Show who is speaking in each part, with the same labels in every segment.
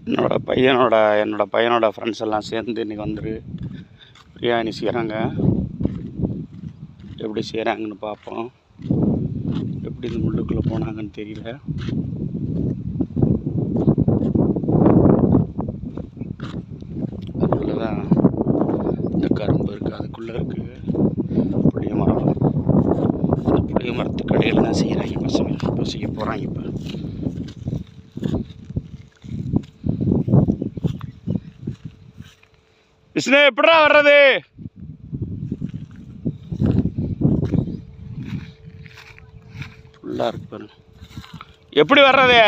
Speaker 1: என்னோட பையனோட ஃப்ரெண்ட்ஸ் எல்லாம் சேர்ந்து இன்றைக்கி வந்துட்டு பிரியாணி செய்கிறாங்க. எப்படி செய்கிறாங்கன்னு பார்ப்போம். எப்படி இந்த முள்ளுக்குள்ளே போனாங்கன்னு தெரியல. அதுக்குள்ளே தான் இந்த கரும்பு இருக்குது, அதுக்குள்ளே இருக்குது புளிய மரம். இந்த புளிய மரத்துக்கு கடையில் தான் செய்கிறாங்க பசங்க. இப்போ செய்ய போகிறாங்க. இப்போ விஷ்ணு எப்படா வர்றது? ஃபுல்லாக இருக்கு பாருங்க. எப்படி வர்றது?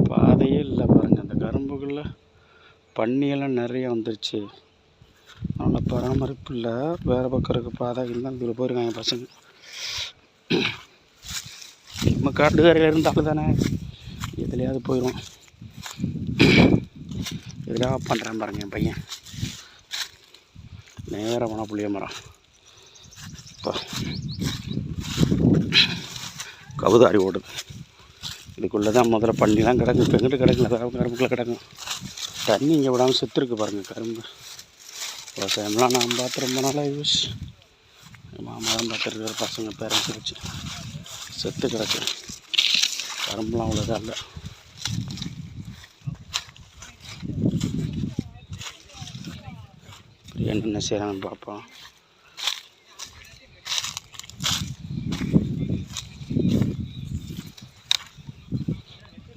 Speaker 1: பாதையே இல்லை பாருங்க. அந்த கரும்புக்குள்ள பன்னியெல்லாம் நிறைய வந்துருச்சு. அதனால் பராமரிப்பு இல்லை. வேறு பக்கம் இருக்க பாதை இருந்தால் இதில் போயிருக்காங்க பசங்க. நம்ம காட்டுக்காரையில் இருந்தாலும் தானே எதுலையாவது போயிடும். இதெல்லாம் பண்ணுறேன் பாருங்க என் பையன். நேரமான புளிய மரம். இப்போ கவுதாரி ஓடுது. இதுக்குள்ளே தான் முதல்ல பண்ணிலாம் கிடக்கு. இப்போ எங்கிட்ட கிடக்குல கரும்புக்குள்ளே கிடக்கும். தண்ணி இங்கே விடாமல் செத்துருக்கு பாருங்கள் கரும்பு. விவசாயம்லாம் நான் பார்த்து ரொம்ப நாளாக யூஸ் மாமா தான் பார்த்துருக்கிற பசங்க பேரண்ட்ஸ் வச்சு செத்து கிடக்கு. கரும்புலாம் அவ்வளோதான் இல்லை. என்னென்ன செய்கிறாங்கன்னு பார்ப்போம்.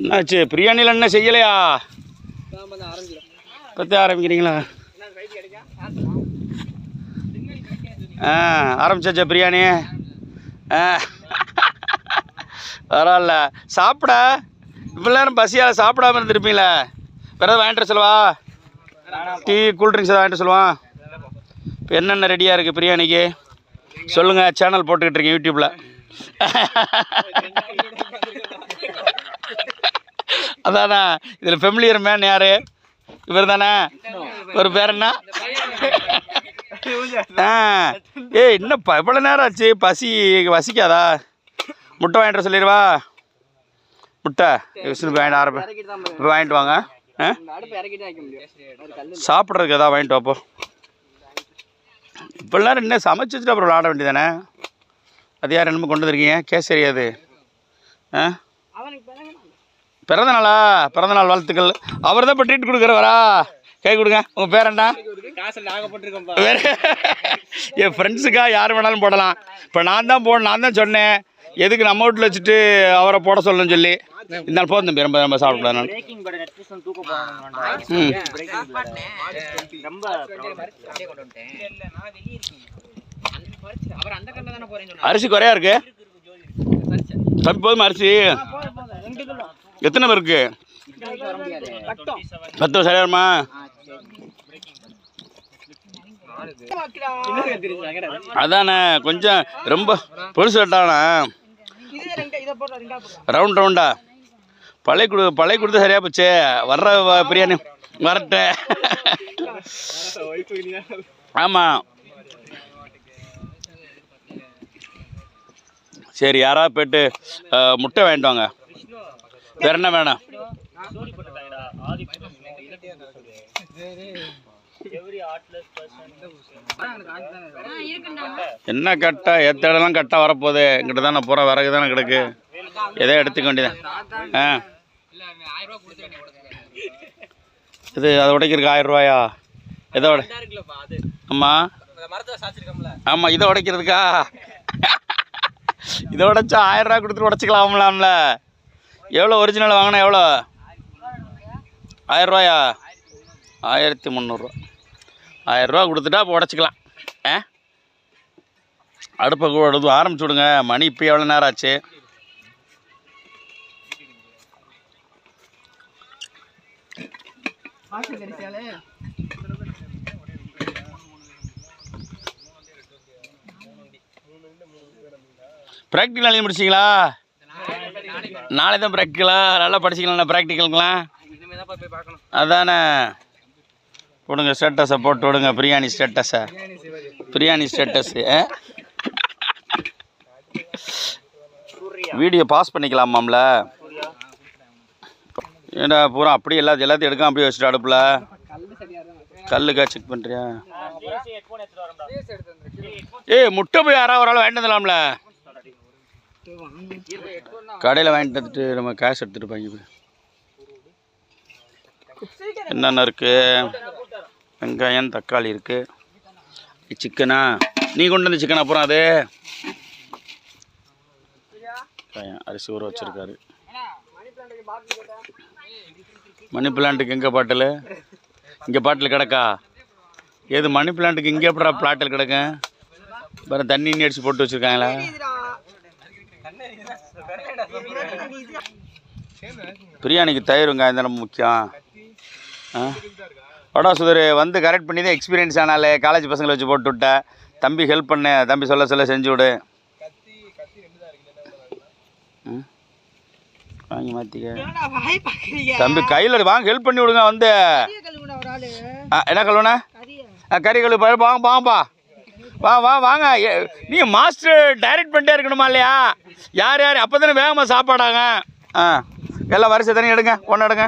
Speaker 1: என்னாச்சு பிரியாணியில் என்ன செய்யலையா? பற்றி ஆரம்பிக்கிறீங்களா? ஆரம்பிச்சாச்சா பிரியாணி? பரவாயில்ல. சாப்பிட இவ்வளோ நேரம் பசியால் சாப்பிடாமல் இருந்துருப்பீங்களே. வேறு வாங்கிட்டு சொல்லுவா? டீ கூல்ட்ரிங்க்ஸ் எதாவது வாங்கிட்டு சொல்லுவான். இப்போ என்னென்ன ரெடியாக இருக்குது பிரியாணிக்கு சொல்லுங்கள். சேனல் போட்டுக்கிட்டு இருக்கேன் யூடியூப்பில். அதாண்ணா இதில் ஃபெமிலியர் மேன் யார்? இவர் தானே. ஒரு பேர் என்ன? என்னப்பா இவ்வளோ நேரம் ஆச்சு? வசிக்காதா? முட்டை வாங்கிட்டு சொல்லிடுவா. முட்டை விஷ்ணு வாங்கிட்டு வாங்க. சாப்பிட்றதுக்கு எதாவது வாங்கிட்டு வாப்போ. இப்போ நேரம் என்ன சமைச்சு வச்சுட்டு அப்புறம் விளாட வேண்டியதானே? அது யார் என்னமோ கொண்டு வந்துருக்கீங்க? கேசரி அது பிறந்தநாளா? பிறந்தநாள் வாழ்த்துக்கள். அவர் தான் இப்போ ட்ரீட் கொடுக்குறவரா? கை கொடுங்க. உங்கள் பேர் என்ன? என் ஃப்ரெண்ட்ஸுக்கா யார் வேணாலும் போடலாம். இப்போ நான் தான் சொன்னேன் எதுக்கு நம்ம வீட்டில் வச்சுட்டு அவரை போட சொல்லணும்னு சொல்லி. இருந்தாலும் போதும் தம்பி, ரொம்ப ரொம்ப சாப்பிடலாம். நான் அரிசி குறையா இருக்கு தம்பி. போதுமா அரிசி? எத்தனை பேருக்கு? 10 சரியாருமா? அதானே கொஞ்சம் ரொம்ப பொருசு கட்டானா ரவுண்டா பழைய கொடுத்து சரியா போச்சு. வர்ற பிரியாணி வரட்ட. ஆமாம் சரி, யாராவது போய்ட்டு முட்டை வாங்கிட்டு வாங்க. வேற என்ன வேணும்? என்ன கட்டா? எத்தடலாம் கட்டா வரப்போகுது. எங்கிட்ட தானே போகிற விறகு தானே கிடக்கு. எதோ எடுத்துக்க வேண்டியதான். இது அதை உடைக்கிறதுக்கு 1000 ரூபாயா? எதோட? ஆமாம் ஆமாம், இதை உடைக்கிறதுக்கா? இதை உடைச்சா 1000 ரூபா கொடுத்துட்டு உடச்சிக்கலாம்லாம்ல. எவ்வளோ ஒரிஜினல் வாங்கினா எவ்வளோ? 1000 ரூபாயா? 1300 ரூபா. 1000 ரூபா கொடுத்துட்டா அப்போ உடச்சிக்கலாம். அடுப்பை ஆரம்பிச்சு விடுங்க. மணி இப்போ எவ்வளோ நேரம் ஆச்சு? ப்ராக்டிக்கல் எழுதி முடிச்சிங்களா? நாளை தான் ப்ராக்டிக்கலா? நல்லா படிச்சிக்கலாம் ப்ராக்டிக்கலுங்களாம். அதானே போடுங்க ஸ்டேட்டஸை போட்டு விடுங்க. பிரியாணி ஸ்டேட்டஸு வீடியோ பாஸ் பண்ணிக்கலாமாம்ல? ஏண்டா பூரா அப்படியே எல்லாத்தையும் எடுக்காம அப்படியே வச்சுட்டு அடுப்பில் கல்லுக்கா செக் பண்ணுறியா? முட்டை போய் யாராவது ஒரு ஆள் வாங்கிட்டு வந்துடலாம்ல? கடையில் வாங்கிட்டு வந்துட்டு நம்ம கேஷ் எடுத்துகிட்டு போய் என்னென்ன இருக்குது? வெங்காயம், தக்காளி இருக்குது. சிக்கனா நீ கொண்டு வந்து சிக்கன். அப்புறம் அது அரிசி ஊற வச்சுருக்காரு. மணி பிளான்ட்டுக்கு எங்கே பாட்டில்? இங்கே பாட்டில் கிடக்கா? ஏது மணி பிளான்ட்டுக்கு இங்கே எப்படா பிளாட்டில் கிடக்கு? வேறு தண்ணி அடிச்சு போட்டு வச்சுருக்காங்களா? பிரியாணிக்கு தயிர் வெங்காயம் தானே முக்கியம். வடா சுதர் வந்து கரெக்ட் பண்ணி தான் எக்ஸ்பீரியன்ஸ் ஆனாலே காலேஜ் பசங்களை வச்சு போட்டு விட்டேன். தம்பி ஹெல்ப் பண்ண, தம்பி சொல்ல செஞ்சு விடு. வாங்கி மாற்றிக்க தம்பி, கையில் வாங்க ஹெல்ப் பண்ணி விடுங்க. வந்து என்ன கழுவுண்ணா? கறி கழுவு. வாங்கப்பா, வாங்க. நீங்கள் மாஸ்டர் டைரக்ட் பண்ணிட்டே இருக்கணுமா இல்லையா? யார் அப்போ தானே வேகமாக சாப்பாடாங்க. எல்லாம் வரிசை தானே எடுங்க, ஒன்று எடுங்க.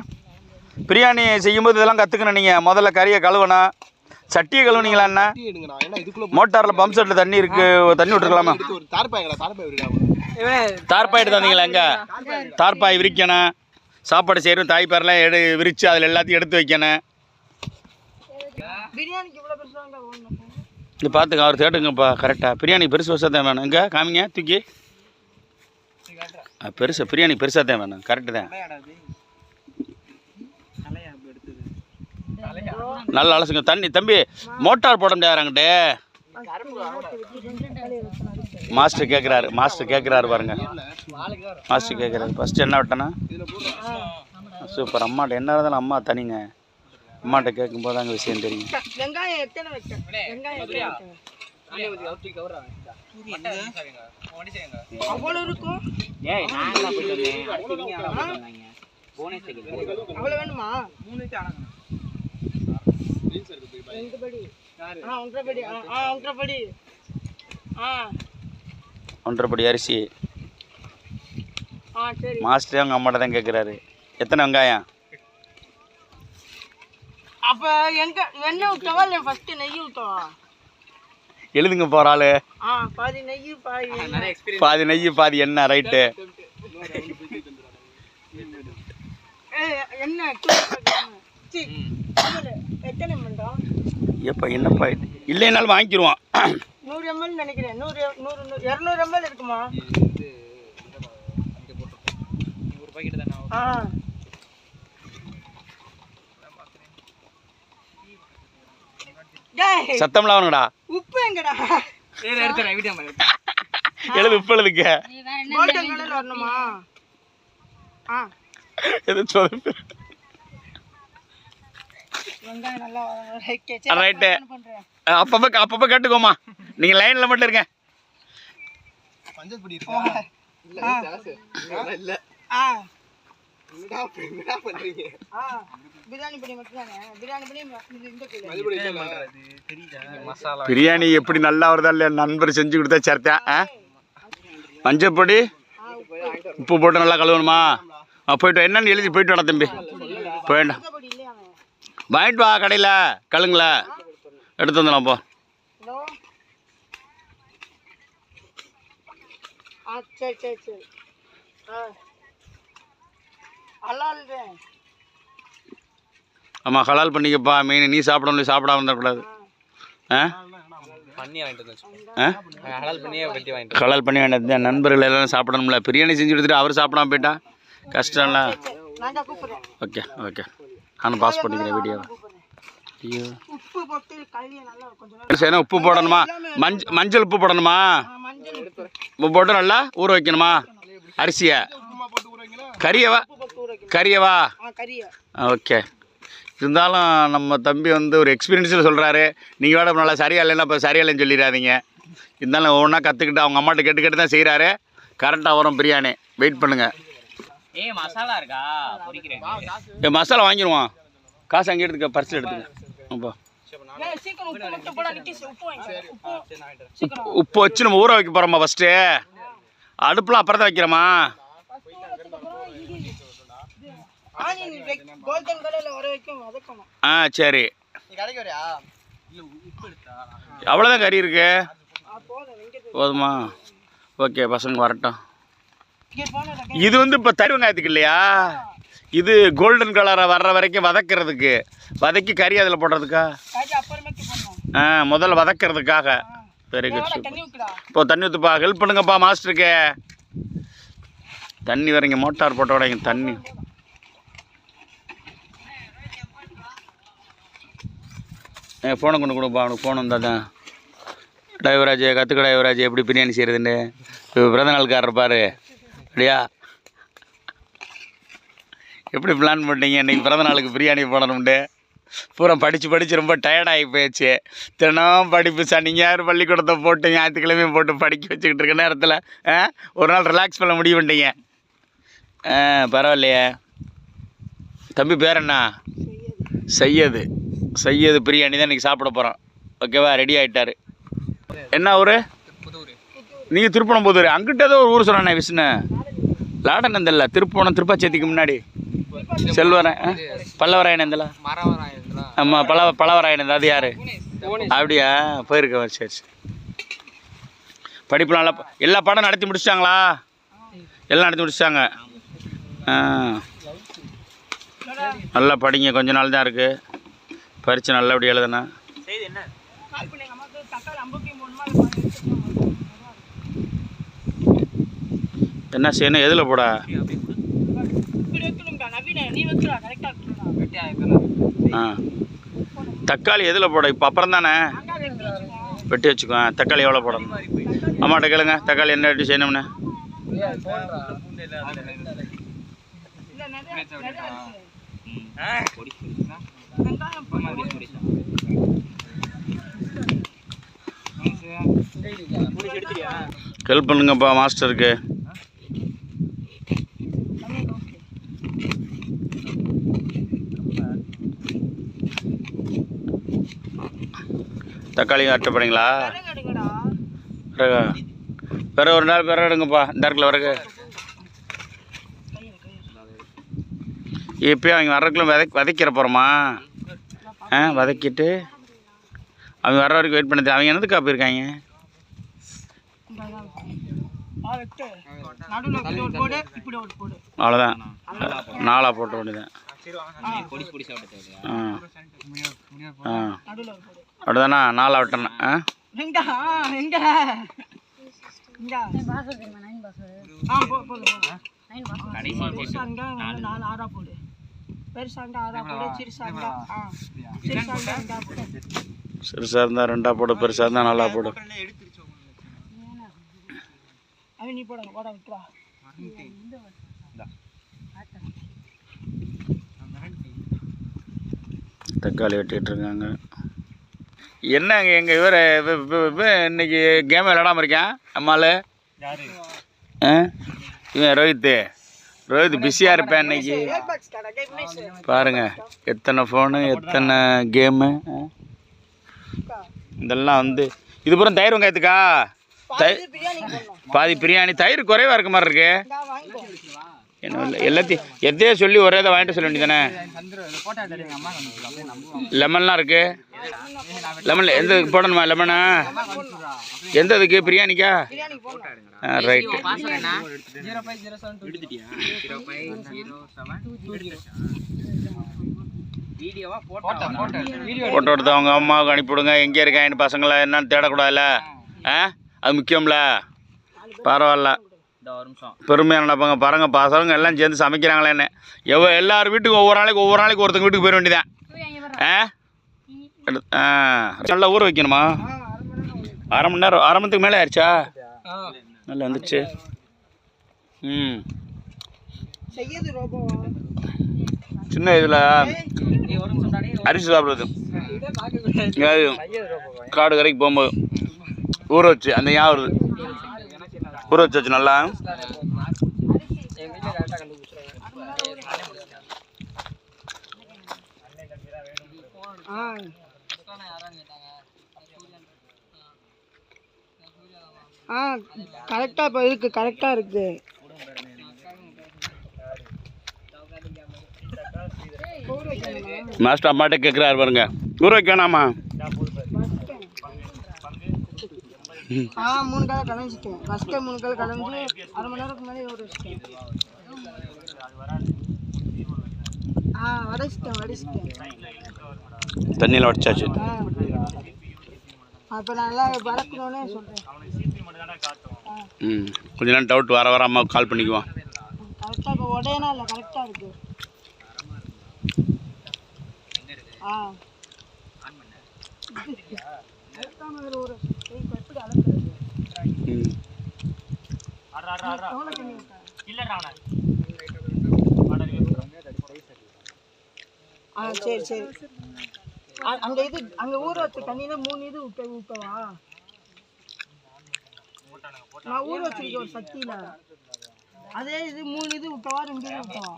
Speaker 1: பிரியாணி செய்யும்போது இதெல்லாம் கற்றுக்கணும். நீங்கள் முதல்ல கறியை கழுவணும். சட்டியை கழுவுனீங்களா? என்ன மோட்டாரில் பம்ப் செட்டில் தண்ணி இருக்குது, தண்ணி விட்டுருக்கலாமா? தார்பாய் தந்தீங்களா? எங்கே தார்பாய் விரிக்கணும். சாப்பாடு செய்கிறோம், தாய்ப்பாரெலாம் விரித்து அதில் எல்லாத்தையும் எடுத்து வைக்கணும். இது பார்த்துக்க, அவர் தேட்டுங்கப்பா கரெக்டாக. பிரியாணி பெருசு பெருசாக தான் வேணும். எங்கே காமிங்க தூக்கி. பெருசு பிரியாணி பெருசாக தான் வேணும். கரெக்டு தான். நல்லா அலசுங்க. தண்ணி தம்பி மோட்டார் போட முடியாதுங்கிட்டே. மாஸ்டர் கேட்குறாரு பாருங்க. மாஸ்டர் கேட்குறாரு. ஃபஸ்ட்டு என்ன விட்டேன்னா சூப்பர். அம்மாட்ட என்ன இருந்தாலும் அம்மா தனிங்க. அம்மாட்ட கேட்கும்போது அங்கே விஷயம் தெரியும். ஒன்றரை படி அரிசி. மாஸ்டர் அவங்க அம்மாட்ட தான் கேட்குறாரு. எத்தனை வெங்காயம்?
Speaker 2: அப்ப எண்ணெய் ஊத்தவா இல்ல ஃபர்ஸ்ட் நெய் ஊத்தவா?
Speaker 1: எழுதுங்க போற ஆளு.
Speaker 2: பாதி நெய்
Speaker 1: பாதி எண்ணெய். ரைட்டு. எப்ப என்னப்பா இல்லைனாலும் வாங்கிடுவான்.
Speaker 2: 100 ml நினைக்கிறேன். 200 ml இருக்குமா?
Speaker 1: சத்தம்லாம் அவனுடா.
Speaker 2: உப்பு எங்கடா?
Speaker 1: எழுது. உப்பு எழுதுக்க.
Speaker 2: வரணுமா?
Speaker 1: ரைட்டு. அப்பப்ப கேட்டுக்கோமா. நீங்க லைன்ல மட்டும் இருங்க. பிரியாணி எப்படி நல்லா வருதா இல்லையா? நண்பர் செஞ்சு கொடுத்தா சேர்த்தேன். மஞ்சள் பொடி, உப்பு போட்டு நல்லா கழுவணுமா? போயிட்டு என்னன்னு எழுதி போயிட்டு வாடா தம்பி. போயிட்டா வாங்கிட்டு வா. கடையில் கழுங்கள எடுத்து வந்துடலாம். போ. ஆமாம் ஹலால் பண்ணிக்கப்பா. மீன் நீ சாப்பிடணும், சாப்பிடாம வந்துடக்கூடாது. ஹலால் பண்ணி வேண்டாம். நண்பர்கள் எல்லாம் சாப்பிடணும்ல. பிரியாணி செஞ்சு கொடுத்துட்டு அவர் சாப்பிடாம போயிட்டா கஷ்டம்ல. ஓகே நானும் பாஸ் பண்ணிக்கிறேன் வீடியோ. உப்பு போடணுமா? மஞ்சள் உப்பு போடணுமா? உப்பு போட்டு நல்லா ஊற வைக்கணுமா அரிசியை? கறியவா? ஓகே. இருந்தாலும் நம்ம தம்பி வந்து ஒரு எக்ஸ்பீரியன்ஸில் சொல்கிறாரு. நீங்கள் வேட நல்லா சரியா இல்லைன்னா இப்போ சரியா இல்லைன்னு சொல்லிடாதீங்க. இருந்தாலும் ஒவ்வொன்றா கற்றுக்கிட்டு அவங்க அம்மாட்ட கேட்டு தான் செய்கிறாரு. கரெக்டாக வரும் பிரியாணி. வெயிட் பண்ணுங்கள். மசாலா வாங்கிடுவான். காசு அங்கே எடுத்துக்க, பர்ஸில் எடுத்துக்க. உப்பு வச்சு நம்ம ஊற வைக்க போகிறோம்மா. ஃபஸ்ட்டு அடுப்புலாம் அப்புறம் தான் வைக்கிறோமா?
Speaker 2: ஆனியன் கோல்டன் கலர்ல வர வைக்கும் வதக்கணும்.
Speaker 1: சரி
Speaker 2: கடைக்கு வரையா?
Speaker 1: அவ்வளோதான் கறி இருக்கு.
Speaker 2: போதும்.
Speaker 1: போதுமா? ஓகே, பசங்க வரட்டும். இது வந்து இப்போ தறி வெங்காயத்துக்கு இல்லையா? இது கோல்டன் கலரை வர்ற வரைக்கும் வதக்கிறதுக்கு, வதக்கி கறி அதில் போடுறதுக்கா? முதல்ல வதக்கிறதுக்காக. Very good. இப்போ தண்ணி ஊற்றுப்பா, ஹெல்ப் பண்ணுங்கப்பா மாஸ்டருக்கு. தண்ணி வரீங்க, மோட்டார் போட்ட உடனே தண்ணி. ஃபோனை கொண்டு கொடுப்பா, அவனுக்கு ஃபோன் வந்தால் தான். டிரைவராஜ் கற்றுக்க, டிரைவராஜ் எப்படி பிரியாணி செய்கிறதுன்னு. இப்போ பிறந்த நாளுக்காரர் பாரு. அப்படியா? எப்படி பிளான் பண்ணிட்டீங்க இன்றைக்கி பிறந்த நாளுக்கு பிரியாணி போடணும்ட்டு? பூரா படித்து ரொம்ப டயர்டாகி போயிடுச்சு. தினம் படிப்பு. சனி ஞாயிறு பள்ளிக்கூடத்தை போட்டு ஞாயிற்றுக்கிழமையும் போட்டு படிக்க வச்சுக்கிட்டு இருக்க நேரத்தில் ஒரு நாள் ரிலாக்ஸ் பண்ண முடிவு பண்ணிட்டீங்க. பரவாயில்லையே. தம்பி பேர் என்ன? செய்யது பிரியாணி தான் இன்றைக்கி சாப்பிட போகிறோம். ஓகேவா? ரெடி ஆகிட்டார். என்ன ஊர்? நீங்கள் திருப்பணம்புதூர். அங்கிட்ட ஏதோ ஒரு ஊர் சொன்னானே விஷ்ணு. லாடனந்தில்ல, திருப்பணம் திருப்பாச்சேத்திக்கு முன்னாடி செல்வரன் பல்லவராயனந்தில். ஆமாம், பல்லவராயனந்த். அது யார்? அப்படியா? போயிருக்கேன். சரி. படிப்புலாம் நல்லா எல்லா பாடம் நடத்தி முடிச்சிட்டாங்களா? எல்லாம் நடத்தி முடிச்சிட்டாங்க. நல்லா படிங்க, கொஞ்ச நாள் தான் இருக்குது. பரீட்சை நல்லபடியாக எழுதுனா. என்ன செய்யணும்? எதில் போட? தக்காளி எதில் போட? இப்போ அப்புறம் தானே வெட்டி வச்சுக்கோ. தக்காளி எவ்வளோ போடணும்? அம்மாட்ட கேளுங்க, தக்காளி என்ன வெட்டி செய்யணும்னு. ஹெல்ப் பண்ணுங்கப்பா மாஸ்டருக்கு. தக்காளி அட்டை போடுறீங்களா? வேற ஒரு நாள் வேற எடுங்கப்பா. இந்த இடத்துல வரக்கு இப்போயும் அவங்க வர்றதுக்குள்ள வதக்கிற போகிறோமா? வதக்கிட்டு அவங்க வர்ற வரைக்கும் வெயிட் பண்ணது. அவங்க என்னதுக்கா போயிருக்காங்க? அவ்வளோதான், 4 போட்ட வேண்டியதான். அப்படிதானா? 4 விட்டேன். சிறுசாக இருந்தால் 2 போடு, பெருசாக இருந்தால் 4 போடு. தக்காளி வெட்டிகிட்டு இருக்காங்க. என்னங்க எங்கள் இவர் இன்னைக்கு கேம் விளையாடாமல் இருக்கேன். அம்மாள் இவன் ரோஹித் பிஸியாக இருப்பேன் இன்னைக்கு. பாருங்கள், எத்தனை ஃபோனு, எத்தனை கேமு. இதெல்லாம் வந்து இது பூரா தயிர் வெங்காயத்துக்கா? பாதி பிரியாணி. தயிர் குறைவாக இருக்க மாதிரி இருக்கு. என்ன இல்லை, எல்லாத்தையும் எதையோ சொல்லி ஒரே இதை வாங்கிட்டு சொல்ல வேண்டியதானே. லெமன்லாம் இருக்கு. லெமன் எந்த போடணுமா? லெமனா எந்த இதுக்கு? பிரியாணிக்கா? ரைட்டு. ஃபோட்டோ எடுத்து அவங்க அம்மாவுக்கு அனுப்பிவிடுங்க. எங்கே இருக்காங்க பசங்களை என்னன்னு தேடக்கூடாதுல்ல. அது முக்கியம்ல. பரவாயில்ல, பெருமையாக நடப்பாங்க. பாருங்க, பசங்க எல்லாம் சேர்ந்து சமைக்கிறாங்களேன்னு. எல்லார் வீட்டுக்கும் ஒவ்வொரு நாளைக்கு ஒருத்தங்க வீட்டுக்கு போயிட வேண்டியதான். நல்லா ஊற வைக்கணுமா? அரை மணி நேரத்துக்கு மேலே ஆயிடுச்சா? நல்லா வந்துச்சு. சின்ன இதில் அரிசி சாப்பிட்றது காடு கரைக்கு போகும்போது ஊற வச்சு அந்த ஞாபகம் வருது. ஊற வச்சு நல்லா.
Speaker 2: கரெக்டாக இப்போ இருக்குது, கரெக்டாக இருக்குது. வைக்கணுமா?
Speaker 1: மாஸ்டர் அம்மாட்ட கேட்குறாரு பாருங்க. ஊற வைக்க வேணாமா?
Speaker 2: 3 காலை கலைஞ்சிட்டேன். ஃபஸ்ட்டே 3 காலை கலைஞ்சி அரை மணி நேரத்துக்கு மேலே ஊற வச்சிட்டேன். வடிச்சிட்டேன்.
Speaker 1: தண்ணியில் வடிச்சாச்சு.
Speaker 2: அப்போ நல்லா வளர்க்கணுன்னே சொல்கிறேன்.
Speaker 1: கொஞ்ச நேரம் டவுட் வர அம்மாவுக்கு கால் பண்ணிக்குவோம்.
Speaker 2: கரெக்டாக இப்போ உடையனா இல்லை, கரெக்டாக இருக்கு. சரி சரி. அங்கே ஊற வச்ச தண்ணியில் 3 இது ஊற்றவா? நான் ஊற வச்சிருக்கேன் ஒரு சட்டியில். அதே இது 3 இது ஊற்றவா, 2 இது ஊற்றவா?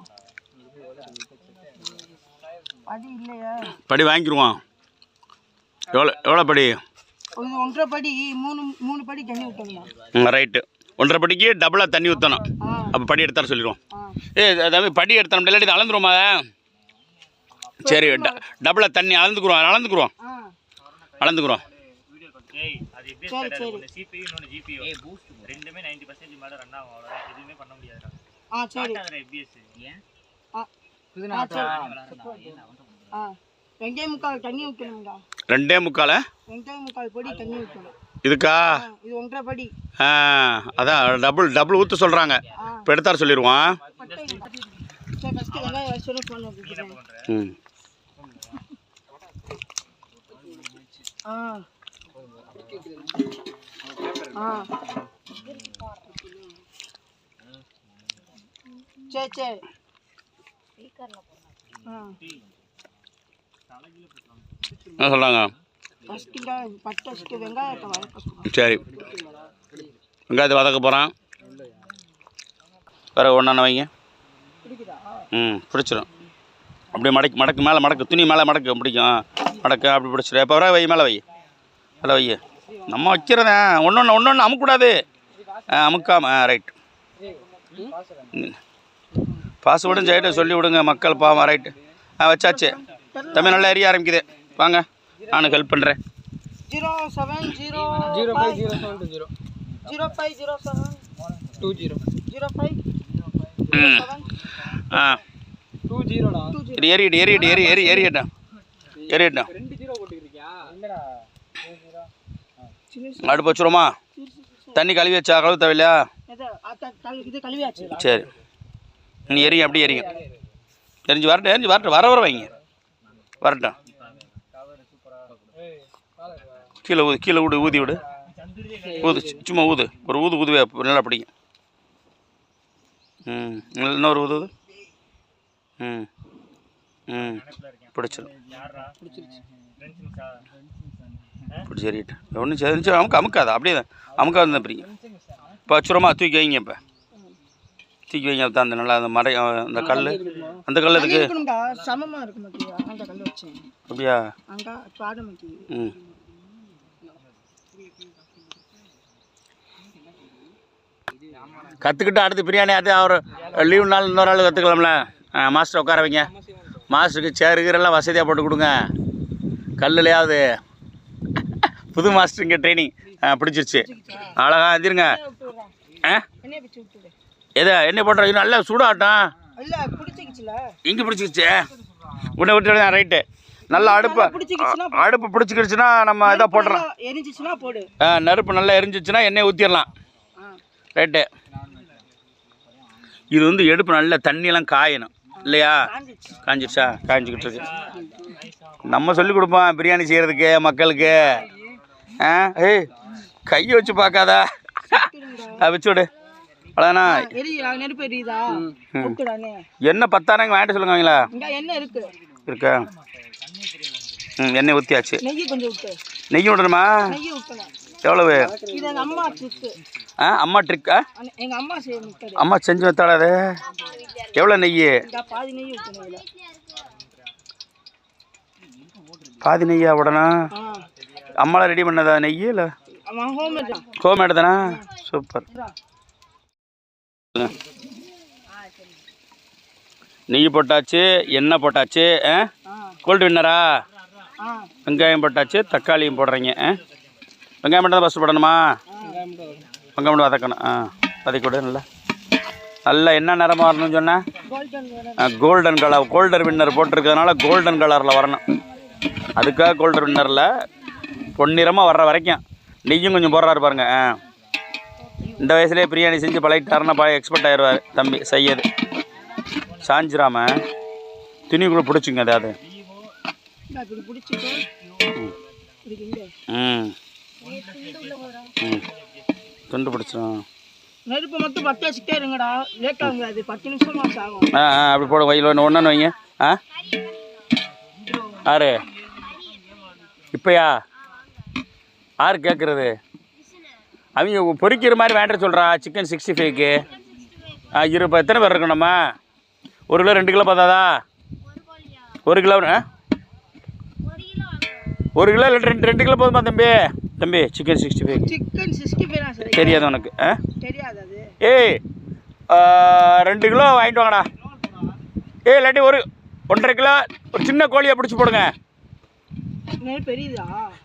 Speaker 2: படி இல்லையா?
Speaker 1: படி வாங்கிடுவோம். எவ்வளோ படி?
Speaker 2: ஒரு 1.5 படி, 3 படி தண்ணி ஊற்றணும்.
Speaker 1: ரைட்டு. 1.5 படிக்கு டபுளாக தண்ணி ஊற்றணும். அப்போ படி எடுத்தாலும் சொல்லிடுவோம். தம்பி படி எடுத்தோம் இல்லாட்டி அளந்துருவோமா? சரி, டபுளாக தண்ணி அளந்துக்குறோம்.
Speaker 2: வெங்காயம் 3/4 தண்ணி ஊற்றணும்டா.
Speaker 1: 2.25
Speaker 2: பொடி தண்ணி ஊற்றணும்.
Speaker 1: இதுக்கா?
Speaker 2: இது 1.5 படி.
Speaker 1: அதான் டபுள் ஊற்ற சொல்கிறாங்க. இப்போ எடுத்தாலும் சொல்லிடுவோம்.
Speaker 2: சரி சரி.
Speaker 1: என்ன சொல்கிறாங்க? சரி, வெங்காயத்தை வதக்க போகிறான். வேறு ஒன்றா வைங்க. பிடிச்சிடும். அப்படியே மடக்கு மேலே மடக்கு, துணி மேலே மடக்கு பிடிக்கும். மடக்கு அப்படி பிடிச்சிடும். இப்போ வர வை, மேலே வை, மேலே வை. நம்ம வைக்கிறதேன் ஒன்று அமுக்கூடாது. அமுக்காம ரைட். பாஸ்வேர்டும் சைட்டை சொல்லி விடுங்க மக்கள் பாவம். ரைட்டு. வச்சாச்சு. தம்பி நல்லா எரிய ஆரம்பிக்குது. வாங்க, நானும் ஹெல்ப் பண்ணுறேன். 07005 எரியட்டும். அடுப்பு வச்சுருமா? தண்ணி கழுவி வச்சா? கழுவு தேவையில்லையா? சரி, நீ எரியும். அப்படியே எரியும். எரிஞ்சு வரட்டும். வர வைங்க. வரட்டும். கீழே ஊதி விடு. சும்மா ஊது. ஒரு ஊதுவே நல்லா பிடிக்கும். இன்னொரு ஊது. பிடிச்சிடும். பிடிச்சி எறிட்டு ஒன்றும் சரி. அமுக்காது. அப்படியே தான் அமுக்காது தான் பிடிக்கும். இப்போ வச்சுருமா? தூக்கி வைங்க. இப்போ தூக்கி வைங்க. தான் அந்த நல்லா அந்த கல் இதுக்கு அப்படியா? கற்றுக்கிட்டு அடுத்து பிரியாணி அது அவர் லீவு நாள் இன்னொரு நாள் கற்றுக்கலாம்ல. மாஸ்டர் உட்கார வைங்க. மாஸ்டருக்கு சேருகிறெல்லாம் வசதியாக போட்டு கொடுங்க. கல்லுலையாவது புது மாஸ்டருங்க ட்ரைனிங் பிடிச்சிருச்சு. அழகா எதிருங்க. என்ன பண்ணுற? இது நல்லா சூடாகட்டும். இங்கே பிடிச்சிக்கிச்சு. உன்னை விட்டு தான். ரைட்டு. நல்லா அடுப்பு பிடிச்சிக்கிடுச்சுன்னா நம்ம இதாக போட்டுறோம். நெருப்பு நல்லா எரிஞ்சிச்சுன்னா எண்ணெய் ஊற்றிடலாம். ரைட்டு. இது வந்து எடுப்பு நல்லா தண்ணியெல்லாம் காயணும் இல்லையா? காஞ்சிடுச்சா? காய்ஞ்சிக்கிட்டு இருக்கு. நம்ம சொல்லிக் கொடுப்போம் பிரியாணி செய்கிறதுக்கு மக்களுக்கு. கையை வச்சு பார்க்காதா? வச்சு விடு. அவ்வளோதானா? எண்ணெய் 10,000 வாங்கிட்டு சொல்லுங்களா? இருக்கா? எண்ணெய் ஊற்றியாச்சு. நெய் விடணுமா? எவ்வளவு? அம்மா ட்ரிக்கா? அம்மா செஞ்சு வைத்தாடாது. எவ்வளோ நெய்? பாதி நெய்யா விடணும்? அம்மாலாம் ரெடி பண்ணதா நெய்? இல்லை ஹோம்மேடு தானே? சூப்பர். நெய் போட்டாச்சு, எண்ணெய் போட்டாச்சு. கோல்டு வின்னரா? வெங்காயம் போட்டாச்சு, தக்காளியும் போடுறீங்க. வெங்காயம் மட்டும் தான் ஃபஸ்ட்டு போடணுமா? வெங்காயம் மட்டும் வதக்கணும். வதக்கி விடு. நல்லா என்ன நிறமாக வரணும்னு சொன்னேன்? Golden colour. கோல்டர் வின்னர் போட்டிருக்கிறதுனால கோல்டன் கலரில் வரணும். அதுக்காக கோல்டர் வின்னரில் பொன்னிறமாக வர்ற வரைக்கும் நெய்யும் கொஞ்சம் போடுறாரு பாருங்க. இந்த வயசுலேயே பிரியாணி செஞ்சு பழகிட்டாருன்னா எக்ஸ்பர்ட் ஆயிடுவார் தம்பி செய்யது. சாஞ்சிராம துணிக்குள்ளே பிடிச்சிங்க அதாவது. துண்டு பிடிச்சிடும்.
Speaker 2: நெருப்பு மட்டும் பற்ற வச்சுட்டே இருங்கடா, லேட் ஆகுங்க. அது 10 நிமிஷம் ஆகும்.
Speaker 1: அப்படி போட வயல் ஒன்று வைங்க. ஆறு இப்போயா யார் கேட்குறது? அவங்க பொரிக்கிற மாதிரி வேண்ட சொல்கிறா. சிக்கன் 65க்கு இப்போ எத்தனை பேர் இருக்கணும்? நம்ம 1 கிலோ 2 கிலோ பார்த்தாதா? 1 கிலோ 1 கிலோ இல்லை 2 கிலோ போதுமா தம்பி? தம்பி சிக்கன் 65 தெரியாது உனக்கு? ஏய் 2 கிலோ வாங்கிட்டு வாங்கடா. இல்லாட்டி 1.5 கிலோ ஒரு சின்ன கோழியை பிடிச்சி போடுங்க.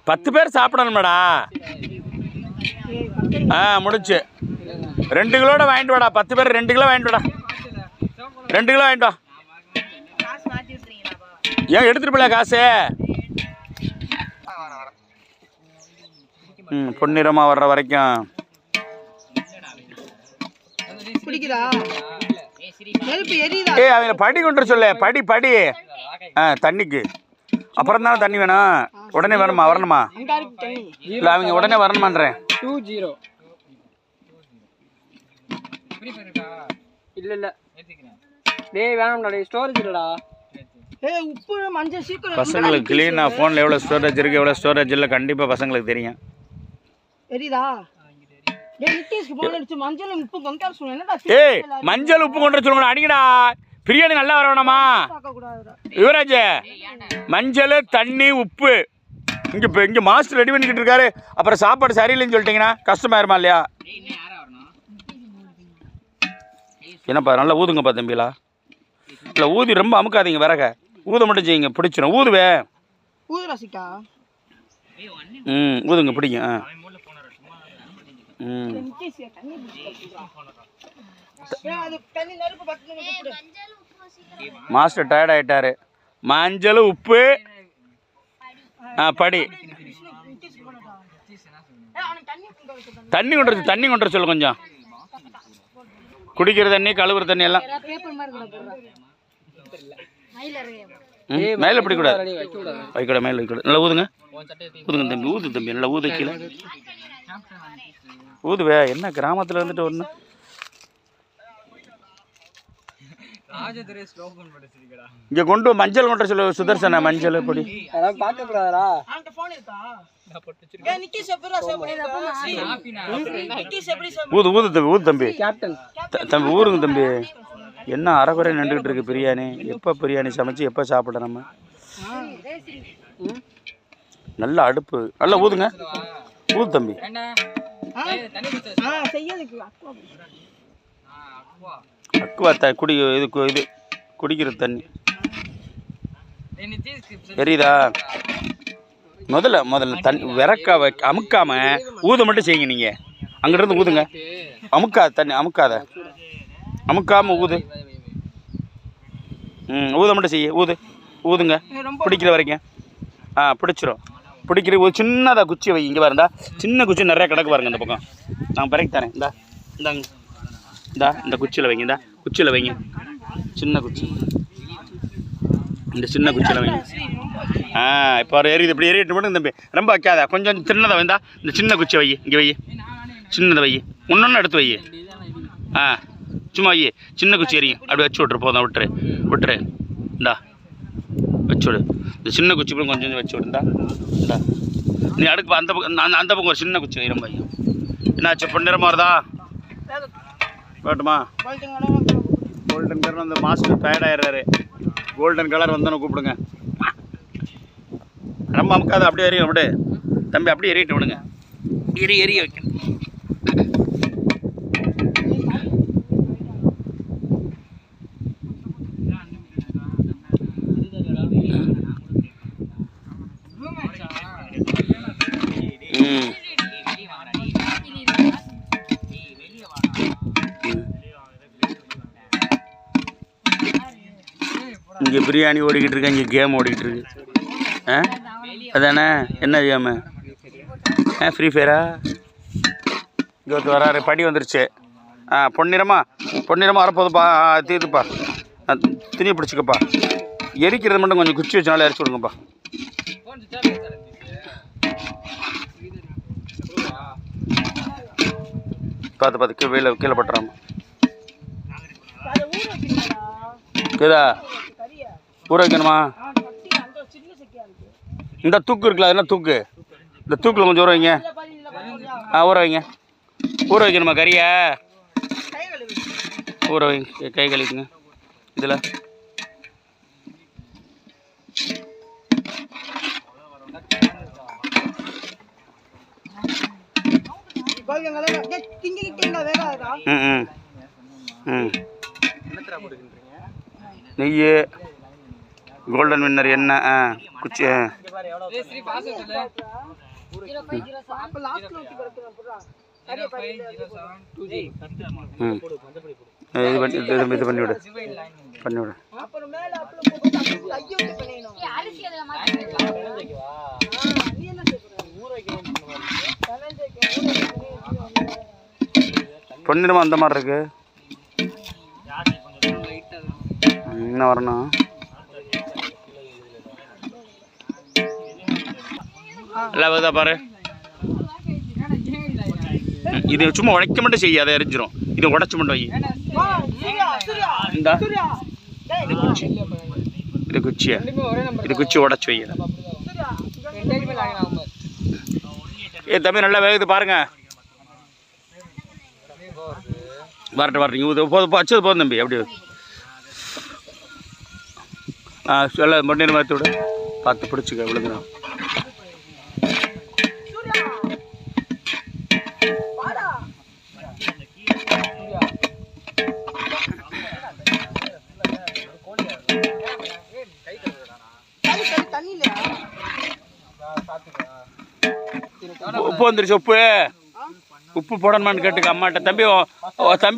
Speaker 1: 10 பேர் சாப்பிடணுமாடா. முடிச்சு 2 கிலோட வாங்கிட்டு வாடா. 10 பேர் 2 கிலோ வாங்கிட்டு வாடா. 2 கிலோ வாங்கிட்டு வா. ஏன் எடுத்துட்டு போல காசு? பொன்னிறமாக வர்ற வரைக்கும் அவங்கள படி கொண்டு சொல்ல. படி தண்ணிக்கு அப்புறம் தானே தண்ணி வேணும். உடனே வேணுமா? வரணுமா? இல்லை அவங்க உடனே வரணுமான்றேன்.
Speaker 3: 20 இல்லை டேய் வேணாம்டா, ஸ்டோரேஜ் இல்லைடா.
Speaker 2: உப்பு மஞ்சள் சீக்கிரம்
Speaker 1: பசங்களுக்கு கிளீனாக ஃபோனில் எவ்வளோ ஸ்டோரேஜ் இருக்குது எவ்வளோ ஸ்டோரேஜ் இல்லை கண்டிப்பாக பசங்களுக்கு தெரியும்.
Speaker 2: தெரியுதா?
Speaker 1: ஏய் மஞ்சள் உப்பு கொண்டு சொல்லுங்க. அடிங்கடா பிரியாணி நல்லா வர வேணாமா? யுவராஜ் மஞ்சள் தண்ணி உப்பு இங்கே மாஸ்டர் ரெடி பண்ணிக்கிட்டு இருக்காரு. அப்புறம் சாப்பாடு சரியில்லைன்னு சொல்லிட்டீங்கன்னா கஷ்டமாயிருமா இல்லையா? என்னப்பா நல்லா ஊதுங்கப்பா தம்பிலா. இல்லை ஊதி ரொம்ப அமுக்காதீங்க. விறக ஊத மட்டும் செய்யுங்க. பிடிச்சிடும். ஊதுவே ஊதுங்க பிடிங்க. மாஸ்டர் டயர்ட் ஆகிட்டாரு. மஞ்சள் உப்பு படி தண்ணி கொண்டு வர சொல்லு. கொஞ்சம் குடிக்கிற தண்ணி கழுவுற தண்ணி எல்லாம் மேலே பிடிக்கூடாது. வைக்கூடாது மேலே வைக்கூடாது. நல்லா ஊதுங்க. தம்பி ஊது தம்பி நல்லா ஊது. கீழே ஊதுவே. என்ன கிராமத்தில் இருந்துட்டு ஒன்று இங்கே கொண்டு மஞ்சள் கொண்டு சொல்ல சுதர்சன. மஞ்சள் பொடி ஊது தம்பி. தம்பி ஊருங்க தம்பி. என்ன அரைக்குறை நின்றுக்கிட்டு இருக்கு பிரியாணி. எப்போ பிரியாணி சமைச்சு எப்போ சாப்பிட நம்ம? நல்ல அடுப்பு நல்லா ஊதுங்க. ஊது தம்பி. அக்குவா குடி இது குடிக்கிற தண்ணி தெரியுதா? முதல்ல தண்ணி விறக்க அமுக்காம ஊத மட்டும் செய்யுங்க. நீங்கள் அங்கிட்டிருந்து ஊதுங்க. அமுக்காத தண்ணி அமுக்காம ஊது. ஊத மட்டும் செய்ய. ஊதுங்க பிடிக்கிற வரைக்கும். பிடிச்சிரும். பிடிக்கிற ஒரு சின்னதாக குச்சி வை. இங்கே பாருண்டா சின்ன குச்சி நிறையா கிடக்கு பாருங்க. இந்த பக்கம் நான் பிறகு தரேன். இந்த குச்சியில் வைங்க. இந்த குச்சியில் வைங்க. சின்ன குச்சி இந்த சின்ன குச்சியில் வைங்க. இப்போ எரியுது. இப்படி எரியிட்டு மட்டும் தம்பி ரொம்ப வைக்காத. கொஞ்சம் சின்னதாக வைந்தா இந்த சின்ன குச்சி வை. இங்கே வை. சின்னதை வை. ஒன்று எடுத்து வை. சும்மா வை. சின்ன குச்சி எரியும். அப்படி வச்சு விட்ரு. போதும். விட்டுரு. இந்தா வச்சு விடு. இந்த சின்ன குச்சி கூட கொஞ்சம் வச்சு விடுந்தா. இந்தா நீ அடுக்கு அந்த பக்கம் அந்த பக்கம் ஒரு சின்ன குச்சி வை. ரொம்ப என்னாச்சு? பொன்னிறமாக வருதா? வேட்டுமா? கோல்டன் கலர் வந்து மாஸ்டர் டயர்ட் ஆயிடுறாரு. கோல்டன் கலர் வந்தோன்னு கூப்பிடுங்க. ரொம்ப அமுக்காத. அப்படியே எரியும். விடு தம்பி. அப்படியே எறிட்டு விடுங்க. எரிய வைக்கணும். இங்கே பிரியாணி ஓடிக்கிட்டு இருக்கு, இங்கே கேம் ஓடிக்கிட்டு இருக்கு. அதானே? என்ன கேமு? ஃப்ரீ ஃபயரா? இங்கே ஒருத்தர் வராரு, படி வந்துருச்சு. பொன்னிறமாக வரப்போதுப்பா. தீர்த்துப்பா, திணி பிடிச்சிக்கப்பா. எரிக்கிறது மட்டும் கொஞ்சம் குச்சி வச்சனால எரிச்சு விடுங்கப்பா. பார்த்து கீழே பட்டுறாமா. கேதா ஊற வைக்கணுமா? இந்த தூக்கு இருக்குல்ல, அது என்ன தூக்கு? இந்த தூக்கில் கொஞ்சம் ஊற வைங்க. ஊற வைங்க. ஊற வைக்கணுமா கறியை? ஊற வைங்க, கை கழிக்குங்க. இதில் நெய், கோல்டன் வின்னர் எண்ணெய், குச்சி. இது பண்ணிவிடு. பொன்னிறமா அந்த மாதிரி இருக்கு. என்ன வரணும்? எல்லாம் வருதா பாரு. இது சும்மா உடைக்க மட்டும் செய்ய, அதை எரிஞ்சிரும். இது உடச்சு மட்டும் வை. இது குச்சியா? இது குச்சி உடச்சு வை. தம்பி நல்லா வேகுது பாருங்க. வரட்டு போதும், வச்சது போதும் தம்பி. அப்படி சொல்ல மண்ணீர் மாற்றி விட பார்த்து பிடிச்சிக்க விழுந்துடும். உப்பு வந்துருச்சு. உப்பு போடணுமான்னு கேட்டுக்க அம்மாட்ட. தம்பி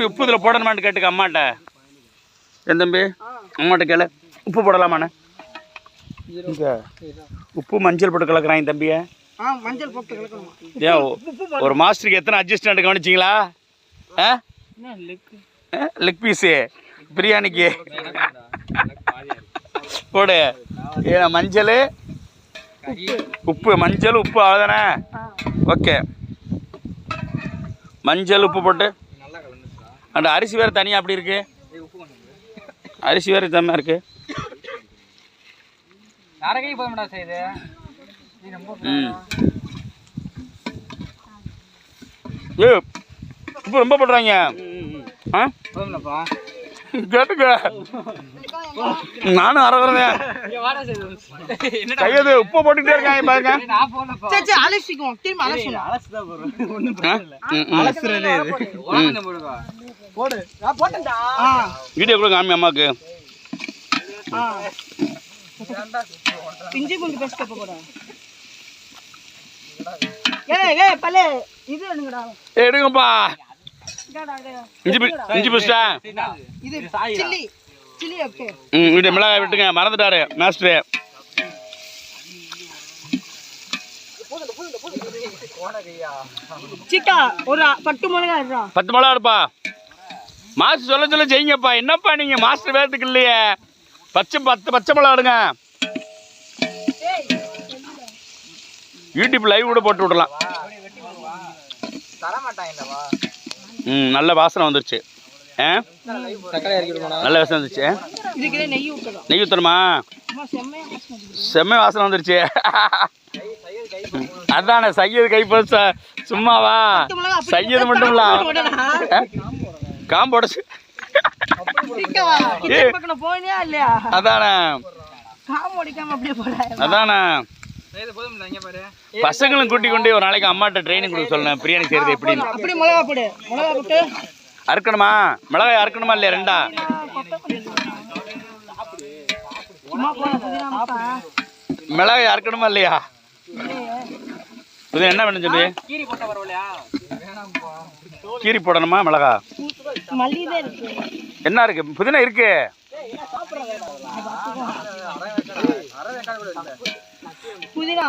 Speaker 1: உப்பு இதில் போடணுமான்னு கேட்டுக்க அம்மாட்ட. என் தம்பி அம்மாட்ட கேளு, உப்பு போடலாமாண்ணே? உப்பு மஞ்சள் போட்டு கலக்குறாங்க தம்பியை. ஏன் ஒரு மாஸ்டருக்கு எத்தனை அட்ஜஸ்ட்மெண்ட் கவனிச்சிங்களா? லெக் பீஸு பிரியாணிக்கு போடு. ஏன்னா மஞ்சள் உப்பு, மஞ்சள் உப்பு அவ்வளோதானே? ஓகே, மஞ்சள் உப்பு போட்டு. அந்த அரிசி வேறு தனியாக அப்படி இருக்கு. அரிசி வேறு தம்மையாக இருக்கு. உப்பு ரொம்ப போடுறாங்க. கேட்டுக்க, நானும் அறகுறேன். கையது உப்பு போட்டுக்கிட்டே இருக்காங்க பாருங்க. வீடியோ கூட காமி அம்மாக்கு. எடுங்கப்பா. இஞ்சி பேஸ்டா, மிளகாய் விட்டுங்க, மறந்துட்டாரு மாஸ்டரு.
Speaker 2: ஒரு 10
Speaker 1: மிளகா எடுப்பா. மாஸ்டர் சொல்ல செய்யுங்கப்பா. என்னப்பா நீங்க மாஸ்டர் வேறதுக்கு இல்லையே. 10 பச்சை மிளகா எடுங்க. யூடியூப் லைவ் கூட போட்டு விடலாம். நல்ல வாசனை வந்துருச்சு. நல்ல வாசனை வந்துருச்சு. நெய் ஊற்றணுமா? செம்ம வாசனை வந்துருச்சு. அதானே சையது கைப்போட சும்மாவா? சையது மட்டும் இல்ல, காம்போட. அதானே அதானே பசங்களும் கூட்டி கொண்டு ஒரு நாளைக்கு அம்மாட்ட ட்ரைனிங் கொடுக்க சொல்லணும். பிரியாணி செய்யறது எப்படின்னு. அறுக்கணுமா? மிளகாய் அறுக்கணுமா இல்லையா? ரெண்டா மிளகாய் அறுக்கணுமா இல்லையா? இது என்ன வேணும் சொல்லி? கீரி போடணுமா? மிளகா என்ன இருக்கு? புதினா இருக்கு.
Speaker 2: புதினா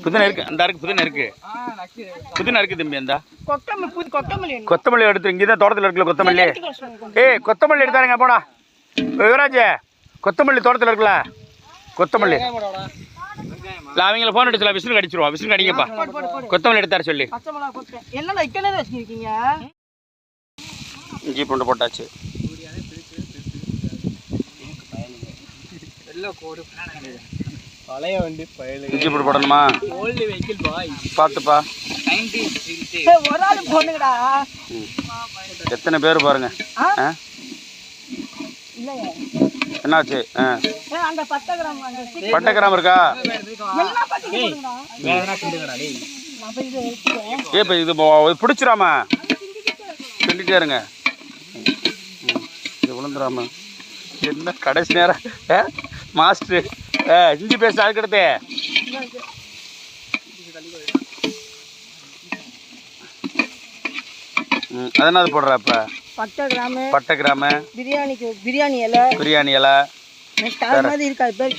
Speaker 1: புதினா இருக்கு, அந்த இருக்கு புதினா இருக்கு, புதினா இருக்கு தம்பி. அந்த கொத்தமல்லி எடுத்து இங்கே தான் தோட்டத்தில் இருக்குல்ல கொத்தமல்லி. ஏய் கொத்தமல்லி எடுத்தாருங்க போடா யுவராஜ், கொத்தமல்லி தோட்டத்தில் இருக்குல்ல கொத்தமல்லி. இல்லை அவங்கள ஃபோன் அடிச்சல விசில் அடிச்சிருவோம், விசில் அடிங்கப்பா. கொத்தமல்லி எடுத்தாரு சொல்லி.
Speaker 2: என்னடா இக்கனே வச்சிருக்கீங்க?
Speaker 1: இஞ்சி பூண்டு போட்டாச்சு. இஞ்சி பூண்டு போடணுமா? பார்த்துப்பா.
Speaker 2: ஒரு ஆளு போனுங்கடா.
Speaker 1: எத்தனை பேர் பாருங்க. என்னாச்சு?
Speaker 2: அந்த 10 கிராம்
Speaker 1: பட்டை கிராம் இருக்கா? ஏ இப்போ இது பிடிச்சிடாம கிண்டிட்டே இருங்க. இது விழுந்துடாம. என்ன கடைசி நேரம் மாஸ்டர் இஞ்சி பேஸ்ட் அதுக்கடுத்து அதனால போடுற. இப்போ பட்டை கிராமு,
Speaker 2: பிரியாணி இலை மாதிரி இருக்காது பேர்.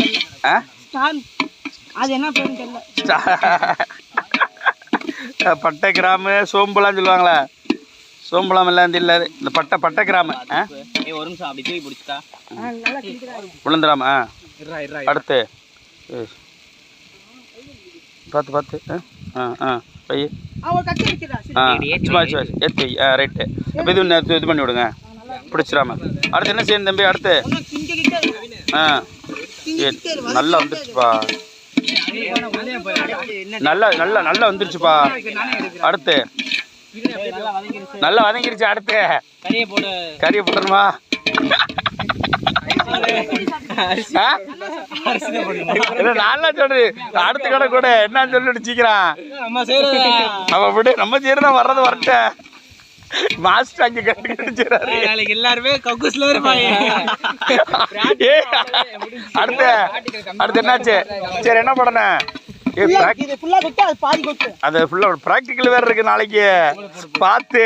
Speaker 2: அது என்ன பேருன்னு தெரியல.
Speaker 1: பட்டை கிராமு சோம்புலாம் சொல்லுவாங்களே, சோம்புலாம் எல்லாம் இல்லை. இந்த பட்டை கிராமு ஒரு நிமிஷம் அப்படி தூக்கி பிடிச்சிட்டா விழுந்துடாம. அடுத்து பார்த்து பை சும்மா ஏற்றி ரைட்டு. அப்போ இது பண்ணி விடுங்க பிடிச்சிடாம. அடுத்து என்ன செய்யணும் தம்பி? அடுத்து நல்லா வந்துருச்சுப்பா, நல்லா வந்துருச்சுப்பா. அடுத்து நல்லா வதங்கிருச்சு. அடுத்து கறியை போடணுமா? நல்லா சொல்லு. அடுத்த கடை கூட என்னன்னு சொல்லி சீக்கிரம் நம்ம செய்யறதா வர்றது வரட்ட. மாஸ்டர் அங்க கட்டிக்கிறாரு.
Speaker 3: எல்லாருமே கக்கூஸ்ல இருப்பாங்க.
Speaker 1: அடுத்து என்னாச்சு? சரி என்ன பண்ணணும்? அது ஃபுல்லா பிராக்டிக்கல் வேற இருக்கு நாளைக்கு பார்த்து.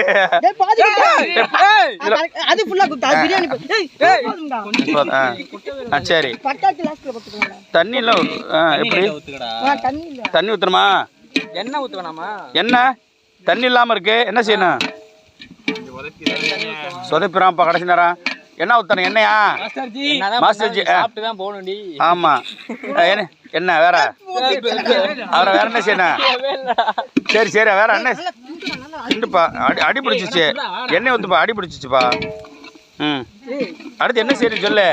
Speaker 1: சரி தண்ணி இல்ல எப்படி? தண்ணி ஊத்தணுமா?
Speaker 3: எண்ணெய் ஊத்துவேனாமா?
Speaker 1: எண்ணெய் தண்ணி இல்லாம இருக்கு, என்ன செய்யணும்? சொதப்பிரான்ப்பா கடைசி நேரம். என்ன ஊத்தணும்? எண்ணெயா மாஸ்டர்ஜி? ஆமா என்ன வேற அவரை வேற என்ன செய்யணும்? சரி வேற என்ன கிண்டுப்பா. அடி பிடிச்சிச்சு, எண்ணெய் ஊத்துப்பா, அடி பிடிச்சிச்சுப்பா. அடுத்து என்ன செய்யணும் சொல்லு.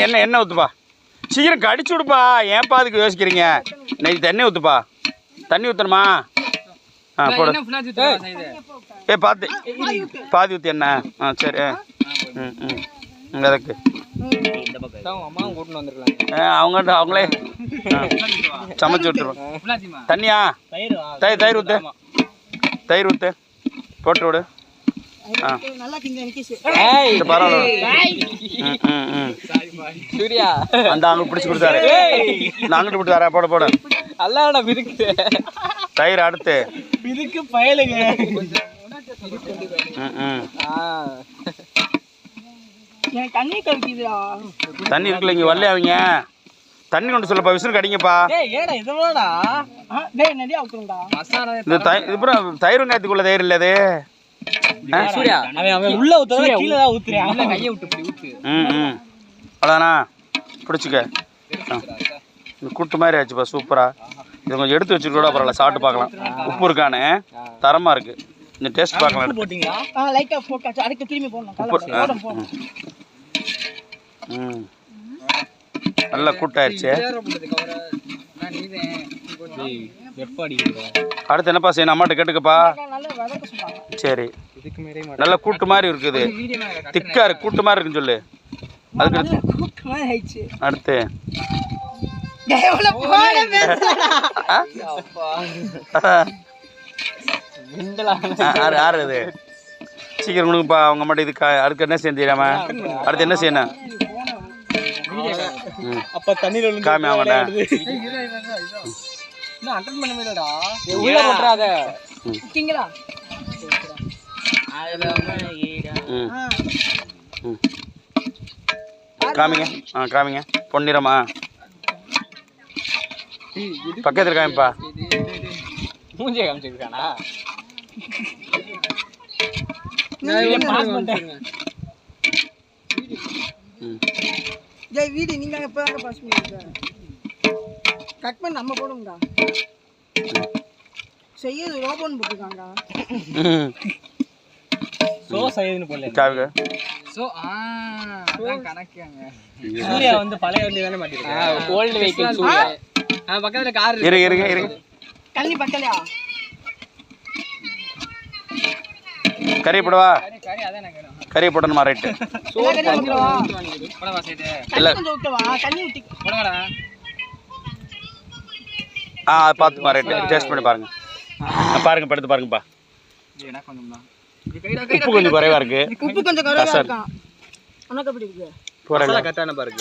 Speaker 1: எண்ணெய் ஊத்துப்பா, சீக்கிரம் கடிச்சு விடுப்பா. ஏன்ப்பா அதுக்கு யோசிக்கிறீங்க? இன்னைக்கு தண்ணி ஊத்துப்பா. தண்ணி ஊத்தணுமா? போடு. பார்த்து பாதி ஊற்றி என்ன? சரி. அதுக்கு அவங்களே சமைச்சு விட்டுருவோம். தண்ணியா? தயிர் ஊற்று, தயிர் ஊற்று, போட்டு விடு. அந்த அங்க பிடிச்சி கொடுத்தாரு, நான் அங்கிட்டு விட்டு வரேன். போட தயிர். அடுத்து தண்ணி இருக்குல்ல, இங்க வரல அவங்க. தண்ணி கொண்டு சொல்லப்பா, விசில் கடிங்கப்பா. தயிர் வெங்காயத்துக்குள்ள தயிர் இல்ல அது. அதானா பிடிச்சிக்க. கூட்டு மாதிரி ஆச்சுப்பா, சூப்பரா. இது கொஞ்சம் எடுத்து வச்சுட்டு கூட பரவாயில்ல, சாப்பிட்டு பார்க்கலாம். உப்பு இருக்கானு தரமா இருக்கு. இந்த டேஸ்ட் பார்க்கலாம். நல்லா கூட்டாயிருச்சு. அடுத்து என்னப்பா செய்யணும்? அம்மாட்ட கேட்டுக்கப்பா. சரி நல்லா கூட்டு மாதிரி இருக்குது, திக்கா இருக்கு, கூட்டு மாதிரி இருக்குன்னு சொல்லு. அதுக்கு அடுத்து யாரு இது? சீக்கிரம் கொடுங்கப்பா அவங்க மட்டும். இதுக்கு அடுத்து என்ன செஞ்சிடாம? அடுத்து என்ன செய்யணும்? காமி ஆமாண்ணா. ம் ம் காமிங்க காமிங்க பொன்னிறமா பக்கத்தில் காமிப்பா
Speaker 3: மூஞ்சியை காமிச்சிருக்கானா
Speaker 2: ஜெய் வீடு நீங்க எப்போ பாஸ் பண்ணிருக்க கட் பண்ணி நம்ம போடுங்கடா செய்யது ரோபோன்னு போட்டுருக்காங்கடா
Speaker 3: சோ சைடுன்னு போடல
Speaker 1: சாவுங்க
Speaker 3: சோ அதான் கணக்குங்க சூர்யா வந்து பழைய வண்டி தானே மாட்டிருக்காங்க ஓல்ட் வெஹிக்கிள் சூர்யா பக்கத்துல கார்
Speaker 1: இருங்க
Speaker 2: கள்ளி பக்கலையா
Speaker 1: கறி போடவா
Speaker 3: கறி அதான் எனக்கு வேணும்
Speaker 1: கறி போடணுமா ரைட்டு
Speaker 3: போடவா சைடு
Speaker 1: இல்லை
Speaker 2: கொஞ்சம் விட்டவா தண்ணி ஊத்தி
Speaker 3: போடவாடா
Speaker 1: பார்த்துப்பா ரைட்டு டேஸ்ட் பண்ணி பாருங்க பாருங்க படுத்து பாருங்கப்பா
Speaker 3: என்ன கொஞ்சம் தான்
Speaker 1: உப்பு கொஞ்சம் குறைவா இருக்கு
Speaker 2: உப்பு கொஞ்சம் குறைவா இருக்கான் உனக்கு எப்படி இருக்கு
Speaker 1: போறல
Speaker 3: கரெக்டான பாருங்க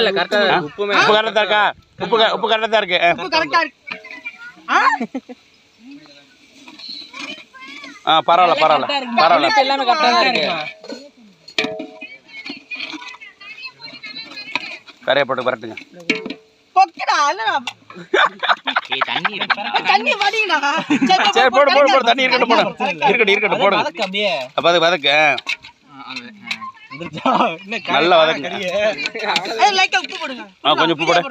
Speaker 3: இல்ல கரெக்டா உப்புமே
Speaker 1: உப்பு கரெக்டா இருக்கா உப்பு கரெக்டா இருக்கு
Speaker 2: உப்பு கரெக்டா இருக்கு
Speaker 1: பரவாயில்ல
Speaker 3: எல்லாமே கரெக்டா தான் இருக்கு
Speaker 1: கரையை போட்டு பரட்டுங்க
Speaker 2: பொக்கடா இல்லடா தண்ணி வடிங்கடா
Speaker 1: சரி போடு தண்ணி இருக்கட்டும் போடுங்க
Speaker 3: அப்படியே
Speaker 1: அப்ப அது வதக்கு நல்லா வதக்குங்க
Speaker 2: லைட்டா உப்பு போடுங்க
Speaker 1: கொஞ்சம் உப்பு போடு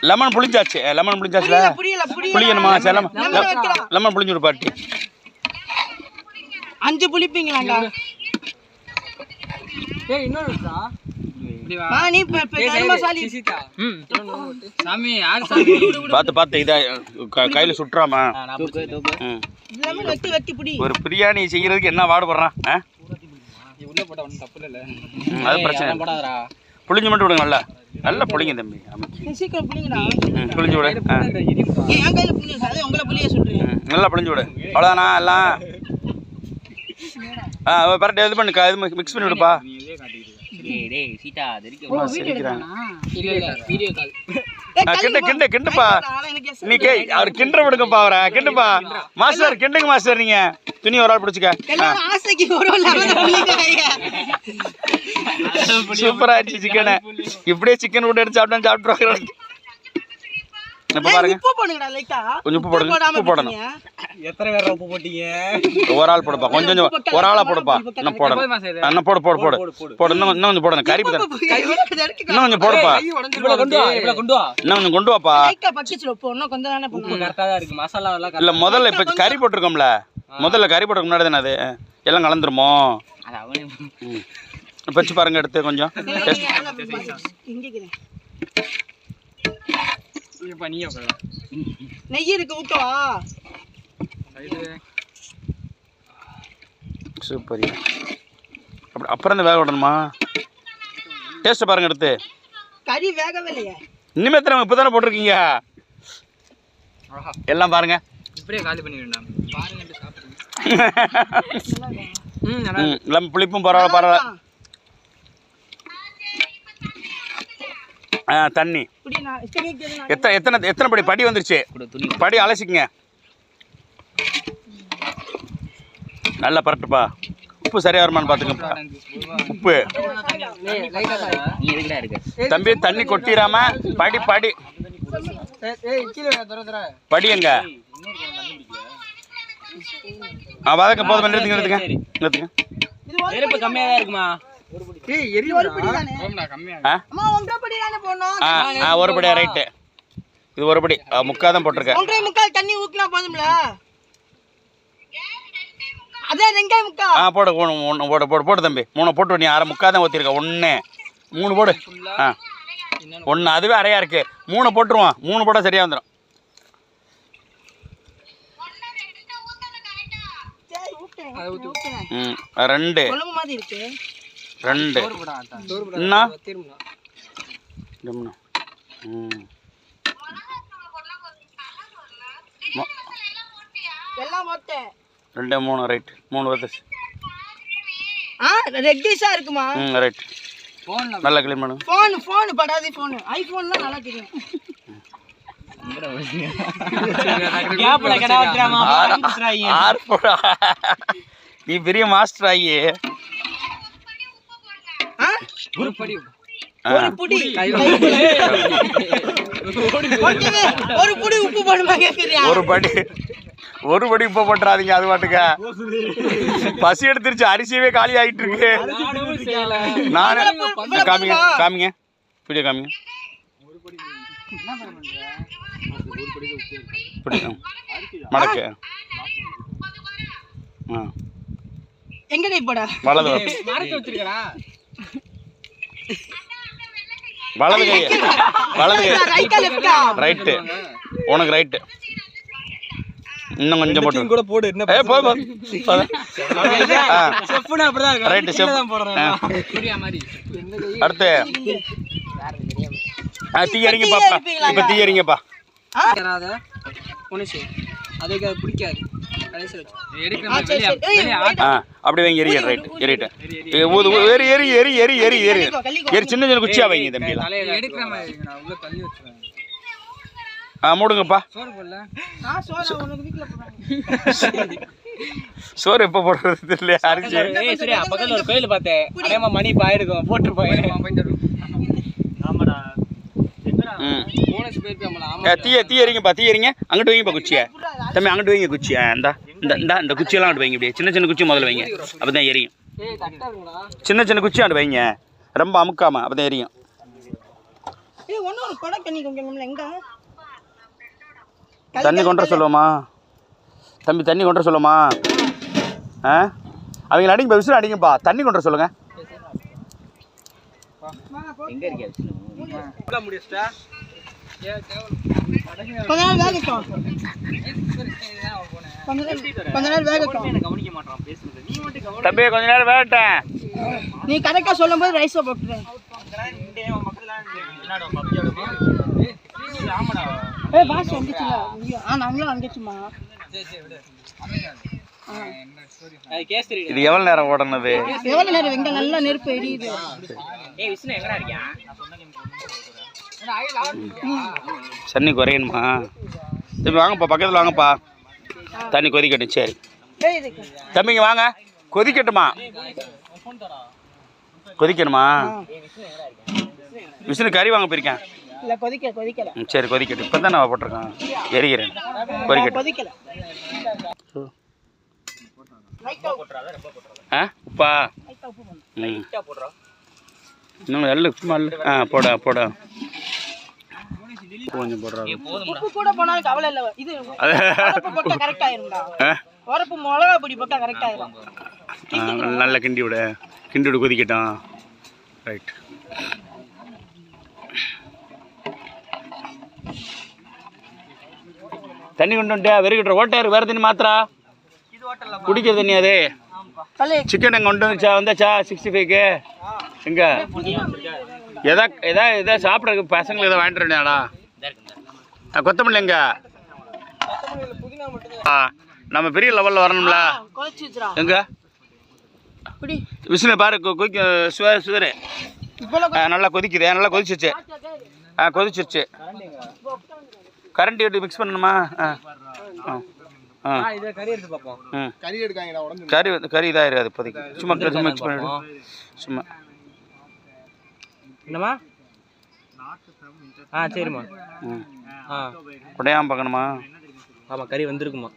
Speaker 1: லெமன் புளிஞ்சாச்சுல புளியணுமா சரி லெமன் புளிஞ்சு விடு பாட்டி
Speaker 2: 5 புளிப்பீங்களாங்க
Speaker 3: ஏய் இன்னொருடா
Speaker 2: நீ தர்மசாலி
Speaker 3: சாமி யார் சாமி
Speaker 1: பார்த்து இதா கையில சுற்றாமா
Speaker 2: எல்லாமே வெட்டி புடி
Speaker 1: ஒரு பிரியாணி செய்யறதுக்கு என்ன வாடுபடுறான்
Speaker 3: உள்ள போட்டா ஒண்ணும் தப்பு இல்ல
Speaker 1: அது பிரச்சனை
Speaker 3: போடாதடா
Speaker 1: புளிஞ்சு மட்டும் விடுங்க நல்லா புளிங்க தம்பி
Speaker 2: சீக்கிரம் புளிங்கடா
Speaker 1: புளிஞ்சு விடு
Speaker 2: என் கையில புளிங்க அதே உங்களை புளிய சொல்றேன்
Speaker 1: நல்லா புளிஞ்சு விடு அவ்வளோதானா எல்லாம் பரட்டு இது பண்ணு இது மிக்ஸ் பண்ணி விடுப்பா கிண்டுப்பா நீ அவர் கிண்ட விடுங்கப்பா அவரை கிண்டுப்பா மாஸ்டர் கிண்டுங்க மாஸ்டர் நீங்க துணி ஒரு ஆள் பிடிச்சிக்க சூப்பரா ஆயிடுச்சு சிக்கனை இப்படியே சிக்கன் விட்டு எடுத்து சாப்பிட்டுருவாங்க இப்ப பாருங்க கொஞ்சம் உப்பு போடுங்க உப்பு போடணும்
Speaker 3: எத்தனை பேர் உப்பு போட்டீங்க
Speaker 1: ஒரு ஆள் போடுப்பா கொஞ்சம் ஒரு ஆளா போடுப்பா இன்னும் போடணும் இன்னும் போடு இன்னும் கொஞ்சம் போடணும் கறி இன்னும் கொஞ்சம் போடுப்பா இன்னும் கொஞ்சம் கொண்டு வாப்பா இல்ல முதல்ல இப்ப கறி போட்டிருக்கோம்ல முதல்ல கறி போட்டுக்க முன்னாடி தானே அது எல்லாம் கலந்துருமோ வச்சு பாருங்க எடுத்து கொஞ்சம்
Speaker 2: நெய் இருக்கு ஊட்டவா
Speaker 1: சூப்பர் அப்புறம் இந்த வேக விடணுமா டேஸ்ட் பாருங்க எடுத்து
Speaker 2: கறி வேகவே இல்லையே
Speaker 1: இனிமே எத்தனை இப்போ தானே போட்டிருக்கீங்க எல்லாம் பாருங்க
Speaker 3: இப்படியே காலி பண்ணி வேண்டாம் பாருங்க
Speaker 1: சாப்பிடுங்க புளிப்பும் பரவாயில்ல தண்ணி எத்தனை படி வந்துருச்சு படி அலசிக்குங்க நல்லா பரட்டுப்பா உப்பு சரியா வருமானு பாத்துக்கப்பா உப்பு தம்பி தண்ணி கொட்டிடாம படி எங்க வதக்க போதும் நிறுத்துங்க
Speaker 3: கம்மியா தான் இருக்குமா
Speaker 1: ஒரு படியா ரைட்டு இது ஒரு படி முக்காதான் போட்டிருக்கேன்
Speaker 2: 1.25 தண்ணி ஊத்தினா போதும்ல அதே 2.25
Speaker 1: போடு தம்பி 3 போட்டு நீ அரை முக்காதான் ஊத்திருக்க 3 போடு 1 அதுவே அரையா இருக்கு 3 போட்டுருவான் 3 போட்டா சரியா வந்துடும் ரெண்டு ரெண்டு 3 ரைட் 3 வருது
Speaker 2: ரெட்டிஷா இருக்குமா
Speaker 1: ரைட் நல்லா க்ளீன் பண்ணு
Speaker 2: ஃபோன் படாதே ஃபோன் ஐபோன்லாம் நல்லா தெரியும்
Speaker 1: நீ பெரிய மாஸ்டர் ஆகி
Speaker 2: ஒரு புடி உப்பு போடுமா கேக்குறியா?
Speaker 1: ஒரு படி உப்பு போட்டுறாதீங்க. அது பாட்டுக்க பசி எடுத்துருச்சு. அரிசியவே காலி ஆகிட்டு இருக்கு. நானு காமிங்க காமிங்க வீடியோ காமிங்க. மடக்கு
Speaker 2: எங்க கை போட
Speaker 1: வலது வலது கை ரைட்டு. உனக்கு ரைட்டு. இன்னும் கொஞ்சம் போட்டு கூட போடு. Right chef. அடுத்து தீ எறிங்க பாப்பா. இப்ப தீ எறிங்கப்பா. அப்படி வைங்க. எரிய ரைட் எரிட்டு எரி எரி எரி எரி எரி எரி எரி. சின்ன சின்ன குச்சியா வைங்க தம்பி. மூடுங்கப்பா. சோறு எப்ப போடுறது தெரியல. அரிசி
Speaker 3: பக்கத்துல ஒரு கோயில் பார்த்தேன். மணி பாயிருக்கும் போட்டு
Speaker 1: தீ எறிங்கப்பா. தீ எறிங்க. அங்கிட்டு வைங்கப்பா குச்சியை தம்பி. அங்கிட்டு வைங்க குச்சியை. இந்த குச்சியெல்லாம் அங்கிட்டு வைங்க. இப்படியே சின்ன சின்ன குச்சி முதல்ல வைங்க. அப்பதான் எரியும். சின்ன சின்ன குச்சி அங்கிட்டு வைங்க. ரொம்ப அமுக்காம அப்பதான் எரியும். தண்ணி கொண்டு சொல்லுவோமா தம்பி? தண்ணி கொண்டு சொல்லுவோமா? அவங்க அடிங்கப்பா. விசில் அடிங்கப்பா. தண்ணி கொண்டு சொல்லுங்க.
Speaker 3: எங்க இருக்கா முடிச்சிட்டா?
Speaker 1: தம்பி கொஞ்ச நேரம் வேகட்டேன்.
Speaker 2: நீ கரெக்டா சொல்லும் போது ரைஸ் போட்டுறேன். நாங்களும் வந்துச்சுமா.
Speaker 1: இது எவ்வளவு நேரம் ஓடனது?
Speaker 2: எவ்வளவு நேரம்? எங்க நல்லா நெருப்பு எரியுது.
Speaker 1: தண்ணி குறையணுமா? தம்பி வாங்கப்பா. பக்கத்தில் வாங்கப்பா. தண்ணி கொதிக்கட்டும். சரி தம்பிங்க வாங்க. கொதிக்கட்டுமா? கொதிக்கணுமா? விசில் கறி வாங்க போயிருக்கேன். சரி கொதிக்கட்டும். இப்போ தான் நான் போட்டிருக்கேன். எரிகிறேன். கொதிக்கட்டும். உப்பா இன்னும் எள்ளு சும்மா போட போட கொஞ்சம் போடுறாங்க.
Speaker 2: உப்பு கூட போனாலும் கவலை இல்லை. இது போட்டா கரெக்ட் ஆயிரும்டா. உரப்பு மிளகா பொடி போட்டா கரெக்ட் ஆயிரும்.
Speaker 1: நல்லா கிண்டி விட. கிண்டி விட கொதிக்கட்டும். ரைட். தண்ணி கொண்டு வந்துட்டு வெறிக்கிட்ட ஓட்டாரு. வேறு தண்ணி மாத்திரா குடிக்கிற தண்ணி. அது சிக்கன் எங்கே கொண்டு வந்தாச்சா 65க்கு? எங்க எதா சாப்பிட்றதுக்கு பசங்களுக்கு எதாவது வாங்கிட்டு வரேன்டா. கொத்தமல்லி எங்க? நம்ம பெரிய லெவலில் வரணும்ல. எங்க விசில பாரு. சுவரு நல்லா கொதிக்குது. நல்லா கொதிச்சிருச்சு. கொதிச்சிருச்சு. கரண்டி எடுத்து மிக்ஸ் பண்ணணுமா? கறி இதாயிராது இப்போதைக்கு. சும்மா மிக்ஸ் பண்ணிவிடு. சும்மா
Speaker 3: என்னம்மா? சரிம்மா.
Speaker 1: உடையாம பார்க்கணுமா?
Speaker 3: ஆமாம் கறி வந்துருக்குமா?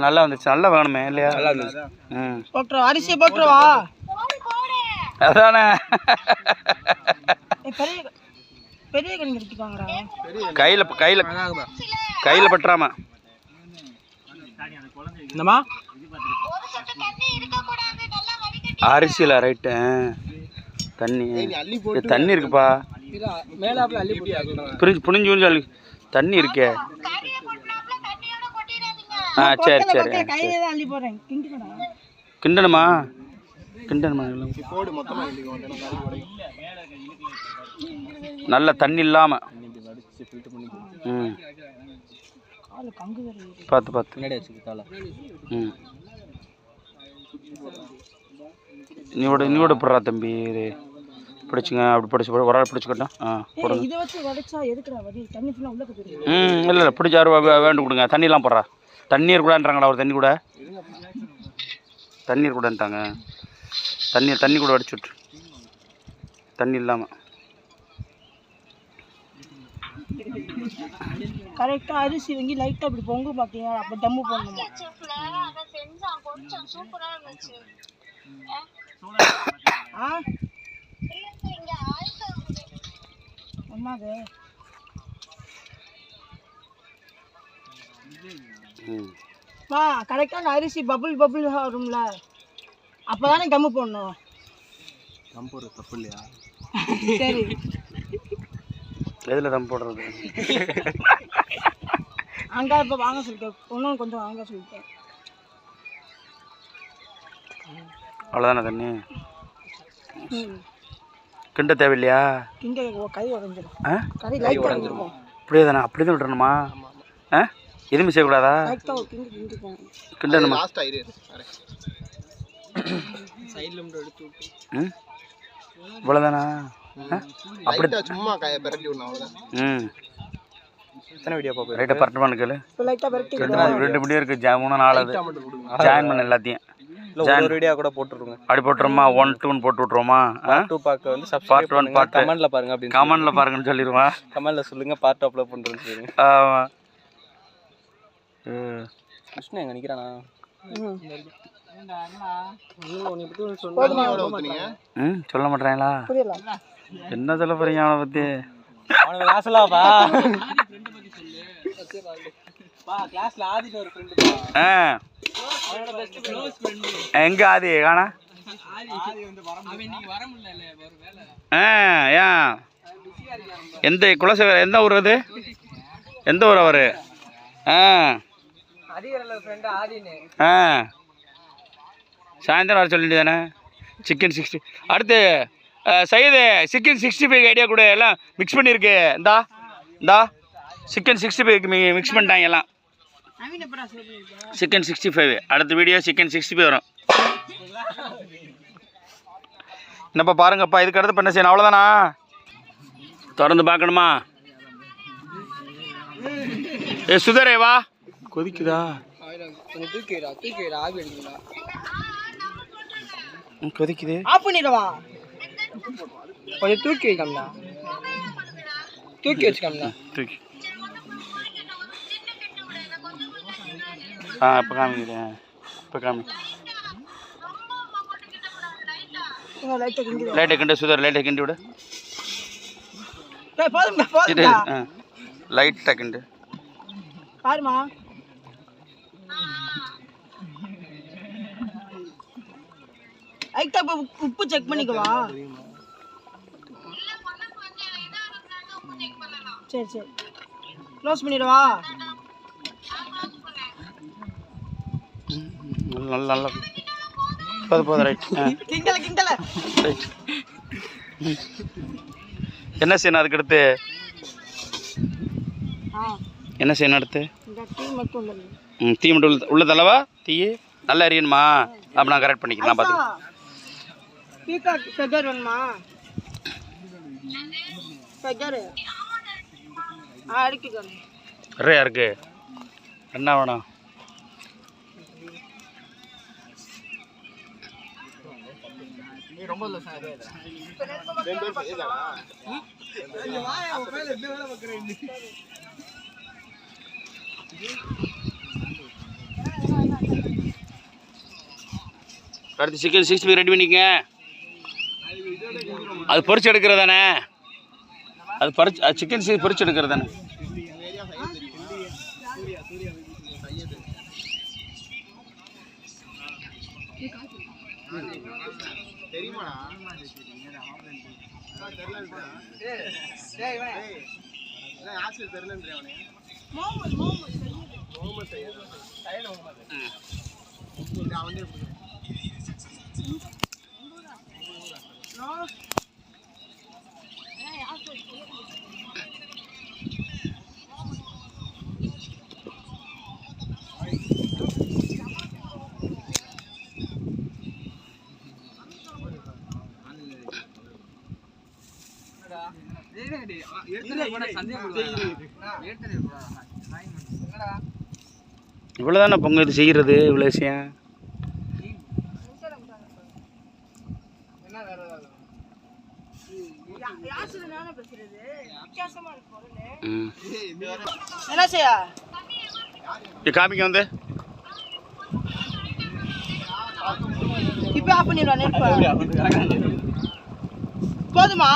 Speaker 1: நல்லா வந்துச்சு. நல்லா வேணுமே இல்லையா?
Speaker 3: நல்லா இருந்துச்சு.
Speaker 2: அரிசி போட்டுருவா.
Speaker 1: அதானே
Speaker 2: பெரிய கண்ணி எடுத்துக்காங்கடா.
Speaker 1: கையில கையில கையில பற்றாம.
Speaker 3: என்னம்மா?
Speaker 1: அரிசியில் ரைட்டு. தண்ணி தண்ணி இருக்குப்பா. புனிஞ்சு புனிஞ்சு அள்ளி தண்ணி இருக்கே. சரி சரி. கிண்டணுமா? கிண்டணுமா? நல்ல தண்ணி இல்லாம. பார்த்து பார்த்து. நீ போடுறா தம்பி. இது பிடிச்சிங்க, அப்படி பிடிச்சி ஒரு ஆள் பிடிச்சிக்கட்டும். போடுங்க.
Speaker 2: இதை வச்சு உடைச்சா எதுக்குடா வரி? தண்ணி ஃபுல்லாக உள்ள போயிருக்கு.
Speaker 1: இல்லை இல்லை, பிடிச்சி வேண்டு கொடுங்க. தண்ணியெலாம் போடுறா. தண்ணீர் கூடன்றாங்களா? ஒரு தண்ணி கூட தண்ணீர் கூடன்ட்டாங்க. தண்ணி கூட அடிச்சு விட்டு தண்ணி இல்லாமல்
Speaker 2: கரெக்டாக அரிசி வாங்கி லைட்டாக இப்படி பொங்கு பார்த்தீங்க, அப்போ தம்மு போடணுமா? என்னது வா, கரெக்டாக அரிசி பபுள் வரும்ல, அப்போ தானே தம்மு போடணும்.
Speaker 3: தம் போடுறது தப்பு இல்லையா?
Speaker 2: சரி,
Speaker 1: எதில் தம் போடுறது?
Speaker 2: அங்கே இப்போ வாங்க சொல்லிட்டேன், இன்னும் கொஞ்சம் வாங்க சொல்லிட்டேன்.
Speaker 1: அவ்வளோதானே தண்ணி? கிண்ட தேவையில்லையா?
Speaker 2: கிண்ட கறி உடஞ்சிடும். கறி லைட்டாக உடஞ்சிருக்கும்.
Speaker 1: அப்படியே தானே? அப்படி தான் விட்டுறணுமா? எதுவுமே செய்யக்கூடாதா? கிண்டணுமா? இவ்வளோதானா? அப்படி சும்மா பெரட்டி விடணும், அவ்வளோதான். எத்தனை வீடியோ பார்ப்போம்? ரைட்டாக பரட்டு பண்ண கேளு. 2 வீடியோ இருக்குது, 3 4 ஜாயின் பண்ண எல்லாத்தையும். ஒரு வீடியோ கூட போட்டுருங்க. அப்படி போட்டுருமா? 1 2 போட்டு விட்ருவோமா? 2 பார்க்க வந்து பார்ட் 1 பார்ட் கமெண்ட்ல பாருங்க, அப்படின்னு கமெண்ட்ல பாருங்கன்னு சொல்லிடுவேன். கமெண்ட்ல சொல்லுங்க, பார்ட் அப்லோட் பண்ணுறேன்னு சொல்லுங்க. ஆமாம். கிருஷ்ணன் எங்கே நிற்கிறானா? சொல்ல மாட்டேறாங்களா? என்ன சொல்ல போறீங்க அவனை பற்றி? எங்க ஆதி காணா? ஏன் எந்த குலசேகர் எந்த ஊர் அது? எந்த ஊர் அவரு? சாயந்தரம் வர சொல்லிட்டு தானே. சிக்கன் 60 அடுத்து சைது சிக்கன் 65 ஐடியா கூட எல்லாம் மிக்ஸ் பண்ணியிருக்கு. இந்தா சிக்கன் 65 மிக்ஸ் பண்ணிட்டாங்க எல்லாம். சிக்கன் 65 அடுத்த வீடியோ சிக்கன் 65 வரும். என்னப்பா பாருங்கப்பா, இதுக்கு அடுத்து பண்ண செய்யணும், அவ்வளோதானா? திறந்து பார்க்கணுமா? சுதரே வா. கொதிக்குதா? கொதிக்குது.
Speaker 2: ஆஃப் பண்ணிடவா? கொஞ்சம் தூக்கி வைக்கம்னா, தூக்கி வச்சுக்கம்னா.
Speaker 1: தூக்கி இப்போ காமிக்கிறேன். இப்போ காமி. லைட்டை கிண்டு சுதர், லைட்டை கிண்டி விடு. லைட்டை கிண்டு
Speaker 2: பாருமா. லைட்டா உப்பு செக் பண்ணிக்கவா? சரி சரி, க்ளோஸ் பண்ணிடவா?
Speaker 1: நல்லா நல்லா போதும் ரைட்.
Speaker 2: கிண்டல
Speaker 1: ரைட். என்ன செய்யணும் அதுக்கு அடுத்து? என்ன செய்யணும் அடுத்து? தீ மட்டும் உள்ள தளவா? தீ நல்லா எரியணுமா? அப்போ நான் கரெக்ட் பண்ணிக்கலாம். பார்த்து நிறையா இருக்கு. என்ன வேணும்? அடுத்து சிக்கன் 65 ரெடி பண்ணிக்க. அது பொரிச்சு எடுக்கிறது தானே? அது சிக்கன் பொரிச்சு எடுக்கிறது தானே? இவ்வளோதானே பொங்க இது செய்கிறது இவ்வளோ விஷயம்.
Speaker 2: என்ன செய்ய
Speaker 1: காமிக்க வந்து
Speaker 2: இப்போ ஆஃப் பண்ணிடுவா நெருப்பு. போதுமா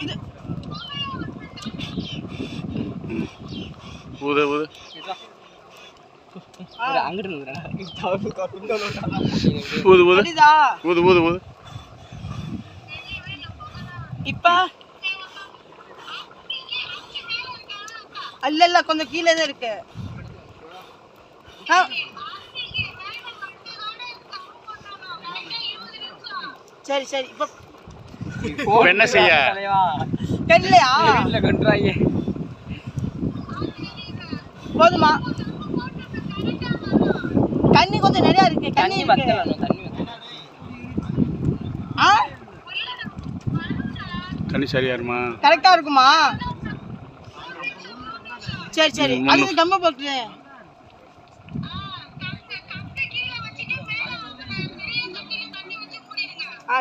Speaker 2: இது
Speaker 1: ஊது ஊது. ஊது ஊது
Speaker 2: புரியுதா?
Speaker 1: ஊது ஊது ஊது.
Speaker 2: இப்ப இல்ல கொஞ்சம் கீழே தான் இருக்கு. சரி சரி. இப்ப
Speaker 1: என்ன செய்ய
Speaker 2: தெரியலையா? போதுமா? தண்ணி கொஞ்சம் நிறைய இருக்கு. தண்ணி
Speaker 1: தண்ணி சரியா இருமா?
Speaker 2: கரெக்டா இருக்குமா? சரி சரி. அது கம்ம போட்டு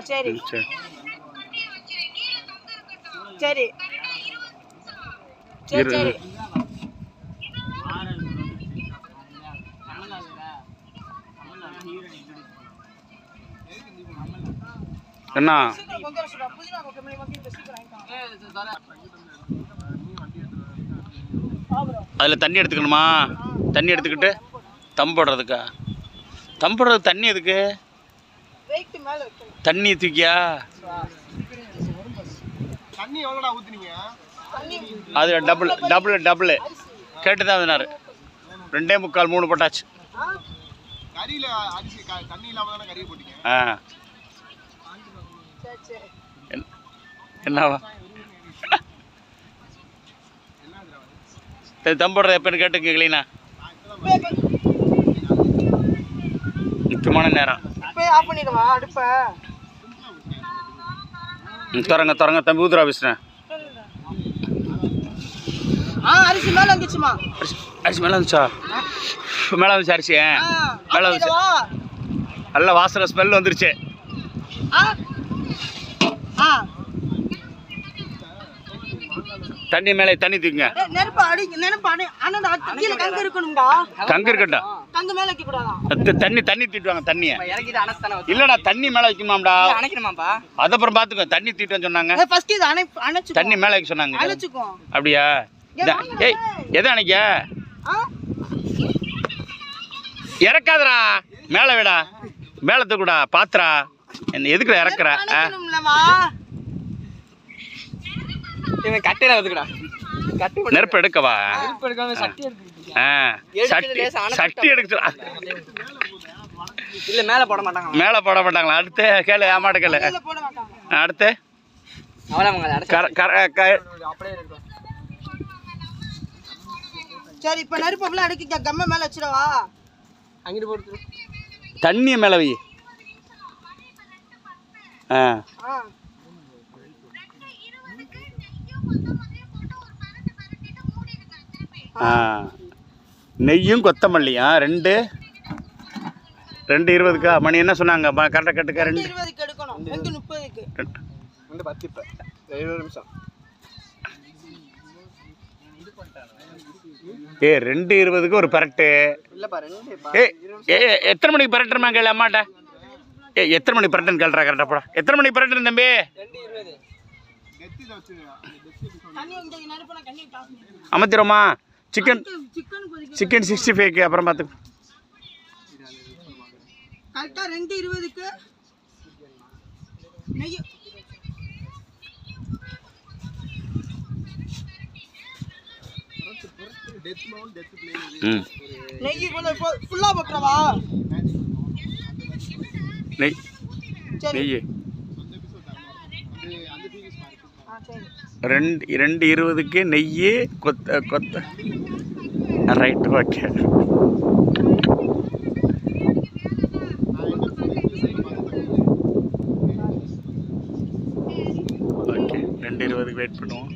Speaker 2: சரி சரி சரி சரி.
Speaker 1: என்ன அதில் தண்ணி எடுத்துக்கணுமா? தண்ணி எடுத்துக்கிட்டு தம் போடுறதுக்கா? தம் போடுறது தண்ணி எதுக்கு? தண்ணி தூக்கியா? அது டபுள் டபுள் டபுள் கேட்டுதான் அதனாரு 2.25 3 போட்டாச்சு. என்னவா தம் போடுறது எப்பன்னு கேட்டுக்க கிளீனா. முக்கியமான நேரம். திறங்க திறங்க தம்பி ஊதுரா பேசுறேன்.
Speaker 2: அரிசி மேல வந்துச்சுமா?
Speaker 1: அரிசி மேல வந்துச்சா? மேல வந்துச்சு அரிசி மேல வந்துச்சு. நல்ல வாசனை ஸ்மெல் வந்துருச்சு. தண்ணி மேலே தண்ணி தூக்குங்க. கங்கு இருக்கட்டா? தண்ணி தண்ணி தீட்டுவாங்க. தண்ணியை இல்லடா தண்ணி மேல வைக்கணுமாம்டா. அது அப்புறம் பாத்துக்கோ. தண்ணி தீட்டுன்னு சொன்னாங்க. தண்ணி மேல வைக்க சொன்னாங்க. அப்படியா? ஏய் எதை அணைக்க இறக்காதரா? மேல விடா. மேல தூக்குடா. பாத்துரா என்ன எதுக்குடா இறக்குற? நெருப்பு எடுக்கவா? சட்டி எடுக்க
Speaker 3: இல்ல மேல போட மாட்டாங்க.
Speaker 1: மேல போட மாட்டாங்களா? அடுத்து கேளு. ஆமாட்ட கேளு. அடுத்து
Speaker 2: சரி. இப்ப நெருப்பு அடுக்க கம்ம மேல வச்சிடவா?
Speaker 3: அங்கிட்டு போட்டு
Speaker 1: தண்ணிய மேல வை. நெய்யும் கொத்தமல்லியா? 2:20 மணி என்ன சொன்னாங்க? கரெக்டாக கட்டுக்க.
Speaker 2: 2:20 எடுக்கணும். 2:30
Speaker 3: 2:10 இப்ப 20 நிமிஷம்.
Speaker 1: 2:20 ஒரு பரட்டு
Speaker 3: இல்லப்பா.
Speaker 1: எத்தனை மணிக்கு பரட்டுமா கேளு அம்மாட்ட. எத்தனை மணிக்கு பரட்டுன்னு கேள்றா கரெக்டா போடா. எத்தனை மணிக்கு பரட்டுன்னு தம்பி? அமர்த்திரோமா? சிக்கன் 65 அப்புறம் பார்த்துக்கோ.
Speaker 2: கரெக்டா 2:20 நெய் நெய் ஃபுல்லா போட்டுறவா?
Speaker 1: நெய் நெய் 2:20 நெய் கொத்த ரைட். Okay okay. 2:20க்கு வெயிட் பண்ணுவோம்.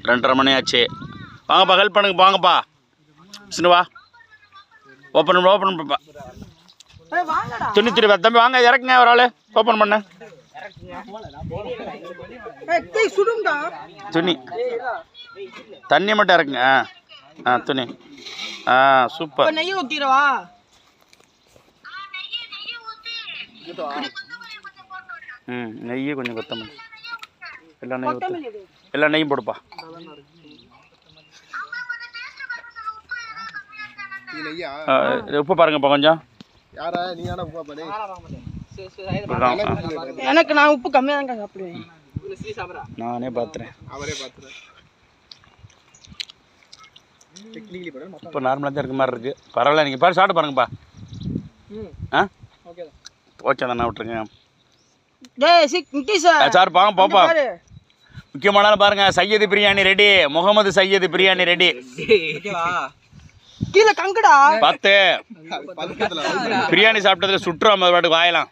Speaker 1: 2:30 மணி ஆச்சு. வாங்கப்பா, ஹெல்ப் பண்ணுங்க, வாங்கப்பா. சின்னவா ஓப்பன் பண்ணுப்பா. துணி திருப்பி தம்பி வாங்க, இறக்குங்க ஒரு ஆள். ஓப்பன் பண்ண துணி தண்ணி மட்டும் இறக்குங்க. துணி சூப்பர்.
Speaker 2: நெய் ஊத்திரவா?
Speaker 1: நெய்யே கொஞ்சம் கொத்தமல்லி, எல்லா நெய்யும் போடுப்பா. உப்பு பாருங்கப்பா கொஞ்சம்.
Speaker 2: எனக்கு நான் உப்பு கம்மியா தான் சாப்பிடுவேன்.
Speaker 1: நானே பாத்துறேன். இப்போ நார்மலாக தான் இருக்க மாதிரி இருக்கு. பரவாயில்ல, நீங்கள் பாரு சாப்பிட்டு பாருங்கப்பா. ஓகே தானே, விட்டுருங்க. சார் பாங்க பாப்பா. முக்கியமான பாருங்க, சையது பிரியாணி ரெடி. முகமது சையது பிரியாணி ரெடி.
Speaker 2: கீழே கங்கடா
Speaker 1: பார்த்து பிரியாணி சாப்பிட்டதுல சுற்றுறோம் பாட்டுக்கு வாயலாம்.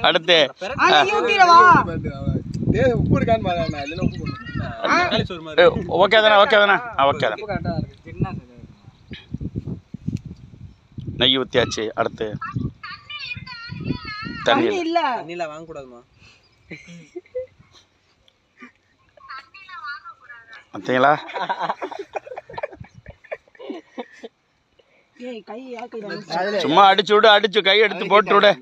Speaker 1: அடுத்து ஓகே தானே? ஓகே தானே? ஓகே தானே. நெய் ஊற்றியாச்சு. அடுத்து தண்ணி
Speaker 3: இல்ல வாங்க கூடாதுமா.
Speaker 1: பார்த்தீங்களா? சும்மா அடிச்சு விடு, அடிச்சு கை எடுத்து போட்டு விடு.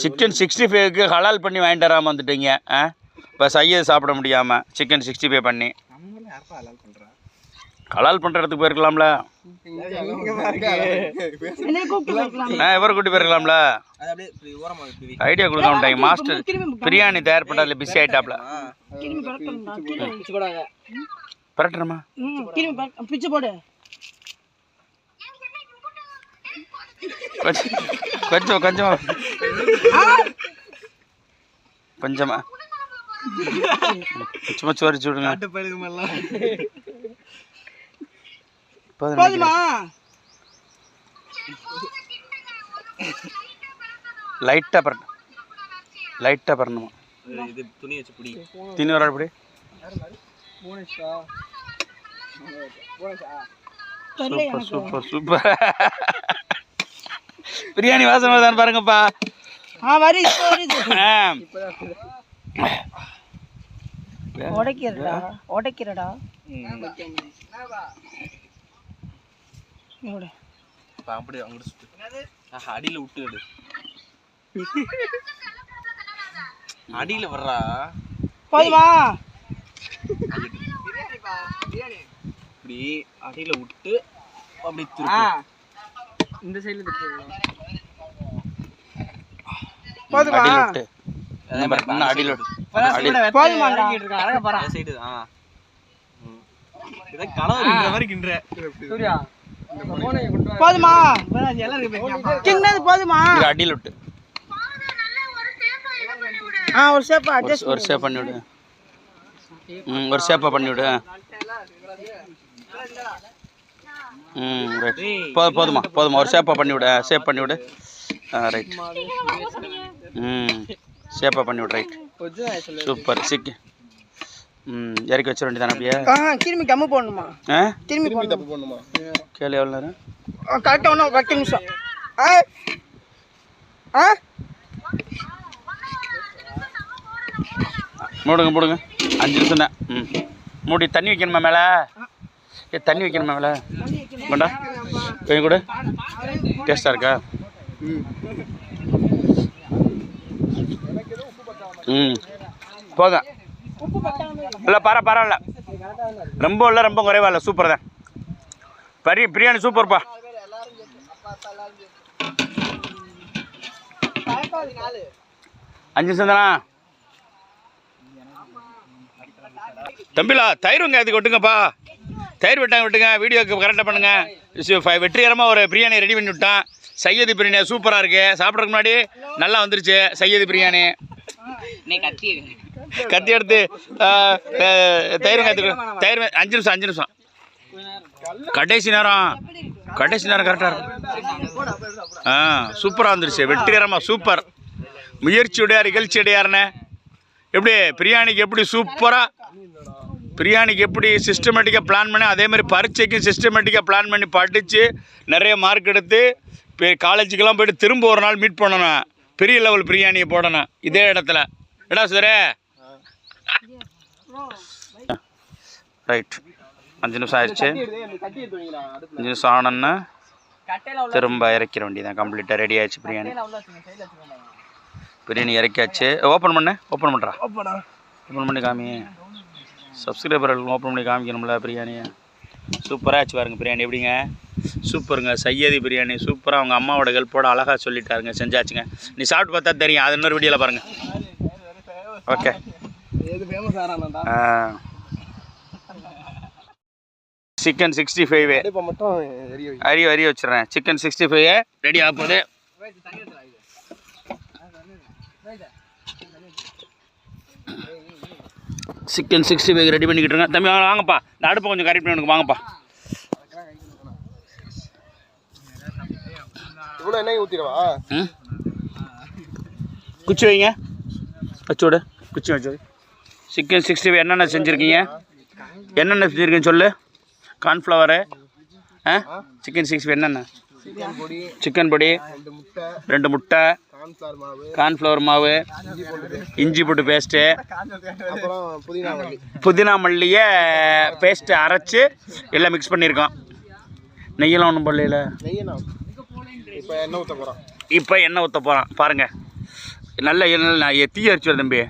Speaker 1: சிக்கன் 65க்கு ஹலால் பண்ணி வாங்கிட்டு வராமல் வந்துட்டீங்க. இப்போ சையது சாப்பிட முடியாமல் சிக்கன் 65 பண்ணி ஹலால் பண்ணுற இடத்துக்கு போயிருக்கலாம்ல. இவரை கூட்டி போயிருக்கலாம்ல. ஐடியா கொடுக்க மாட்டாங்க. மாஸ்டர் பிரியாணி தயார் பண்ணுறதுல பிஸி ஆகிட்டாப்ல. பரட்டுறமா
Speaker 2: பிச்சு போடு.
Speaker 1: கொஞ்சம் கொஞ்சமா கொஞ்சமா சும்மா சோரிச்சு விடுங்க.
Speaker 2: போதுமா?
Speaker 1: லைட்டாக பரணும், லைட்டாக பரணுமா.
Speaker 3: துணி வச்சு பிடி.
Speaker 1: தின்னு வர அப்படி. Super super super. பிரியாணி வாசனை தான் பாருங்கப்பா.
Speaker 2: உடைக்கிறடா உடைக்கிறடா.
Speaker 3: அப்படியே அடியில விட்டு அடியில வர்றா.
Speaker 2: போதுமா?
Speaker 3: இப்படி அடியில விட்டு அப்படி இந்த சைடுல
Speaker 2: போதுமா?
Speaker 1: அடியில
Speaker 2: போதுமா? போதுமா?
Speaker 1: அடியில விட்டு
Speaker 2: ஒரு ஷேப்பா அட்ஜஸ்ட்
Speaker 1: ஒரு ஷேப் பண்ணி விடு. ஒரு ஷேப்பா பண்ணி விடு. ரைட். போதுமா போதுமா? ஒரு ஷேப்பா பண்ணி விடு. ஷேப் பண்ணி விடு. ரைட். ஷேப்பா பண்ணி விடு. ரைட். சூப்பர். சிக்கு இறக்கி வச்சிட வேண்டியதானே அப்படியே?
Speaker 2: திரும்பி கம்மு போடணுமா? திரும்பி போடணுமா?
Speaker 1: கேளு எவ்வளோ நேரம்?
Speaker 2: கரெக்டாக ஒன்றும் 10 நிமிஷம்.
Speaker 1: மூடுங்க மூடுங்க. 5 நிமிஷம் தான். மூடி தண்ணி வைக்கணுமா மேலே? தண்ணி வைக்கணுமா மேலே? வேண்டா கொஞ்சம் கூட டேஸ்ட்டாக இருக்கா? போதும். இல்லை பரவாயில்ல. ரொம்ப இல்லை, ரொம்ப குறைவா இல்லை. சூப்பர் தான். பிரியாணி சூப்பர்ப்பா. 5 நிமிஷம் தானா? தம்பிலா தயிர் வெங்காயத்துக்கு விட்டுங்கப்பா. தயிர் வெட்டாங்க விட்டுங்க. வீடியோக்கு கரெக்டாக பண்ணுங்கள். வெற்றிகரமாக ஒரு பிரியாணி ரெடி பண்ணி விட்டான். சையது பிரியாணி சூப்பராக இருக்குது. சாப்பிட்றதுக்கு முன்னாடி நல்லா வந்துருச்சு சையது பிரியாணி. கத்தி எடுத்து தயிர் வெங்காயத்துக்கு தயிர் 5 நிமிஷம் கடைசி நேரம் கரெக்டாக இருக்கும். சூப்பராக வந்துருச்சு, வெற்றிகரமாக சூப்பர். முயற்சியுடையார் நிகழ்ச்சியுடையாருண்ணே. எப்படி பிரியாணிக்கு எப்படி சூப்பராக பிரியாணிக்கு எப்படி சிஸ்டமேட்டிக்காக பிளான் பண்ணி, அதேமாதிரி பரீட்சைக்கும் சிஸ்டமேட்டிக்காக பிளான் பண்ணி படித்து நிறைய மார்க் எடுத்து இப்போ காலேஜுக்கெல்லாம் போய்ட்டு திரும்ப ஒரு நாள் மீட் பண்ணணும், பெரிய லெவல் பிரியாணியை போடணும் இதே இடத்துல. எடா சுதரே ரைட். 5 நிமிஷம் ஆயிடுச்சு. 5 நிமிஷம் ஆனோன்னா திரும்ப இறக்கிற வேண்டியதான். கம்ப்ளீட்டாக ரெடி ஆயிடுச்சு பிரியாணி. பிரியாணி இறக்கியாச்சு. ஓப்பன் பண்ணுறா. ஓப்பன் பண்ணி காமி. சப்ஸ்கிரைபர்களுக்கு ஓப்பன் பண்ணி காமிக்கணும்ல பிரியாணியை. சூப்பராக ஆச்சு பாருங்க பிரியாணி. எப்படிங்க சூப்பருங்க. சையதி பிரியாணி சூப்பராக அவங்க அம்மாவோட ஹெல்ப்போட அழகாக சொல்லிட்டாருங்க, செஞ்சாச்சுங்க. நீ சாப்பிட்டு பார்த்தா தெரியும், அது இன்னொரு வீடியோவில் பாருங்கள். ஓகே. சிக்கன் 65 அரி வச்சிடுறேன். சிக்கன் 65 ரெடி ஆக போகுது. சிக்கன் 65 ரெடி பண்ணிக்கிட்டுருங்க. தம்பி வாங்கப்பா, இந்த அடுப்பை கொஞ்சம் கரெக்ட் பண்ணி எனக்கு வாங்கப்பா. குச்சி வைங்க, வச்சோடு குச்சி வச்சோடு. சிக்கன் 65 என்னென்ன செஞ்சுருக்கீங்க சொல்லு. கார்ன்ஃப்ளவரு, சிக்கன் 65 என்னென்ன? சிக்கன் பொடி 2 முட்டை, கார்ன்ஃப்ளவர் மாவு, இஞ்சி போட்டு பேஸ்ட்டு, புதினா மல்லியை பேஸ்ட்டு அரைச்சி எல்லாம் மிக்ஸ் பண்ணியிருக்கோம். நெய்யெல்லாம் ஒன்றும் போடல. இப்போ எண்ணெய் ஊற்ற போகிறான் பாருங்கள். நல்ல எண்ணெய் தீ அரைச்சி தம்பி.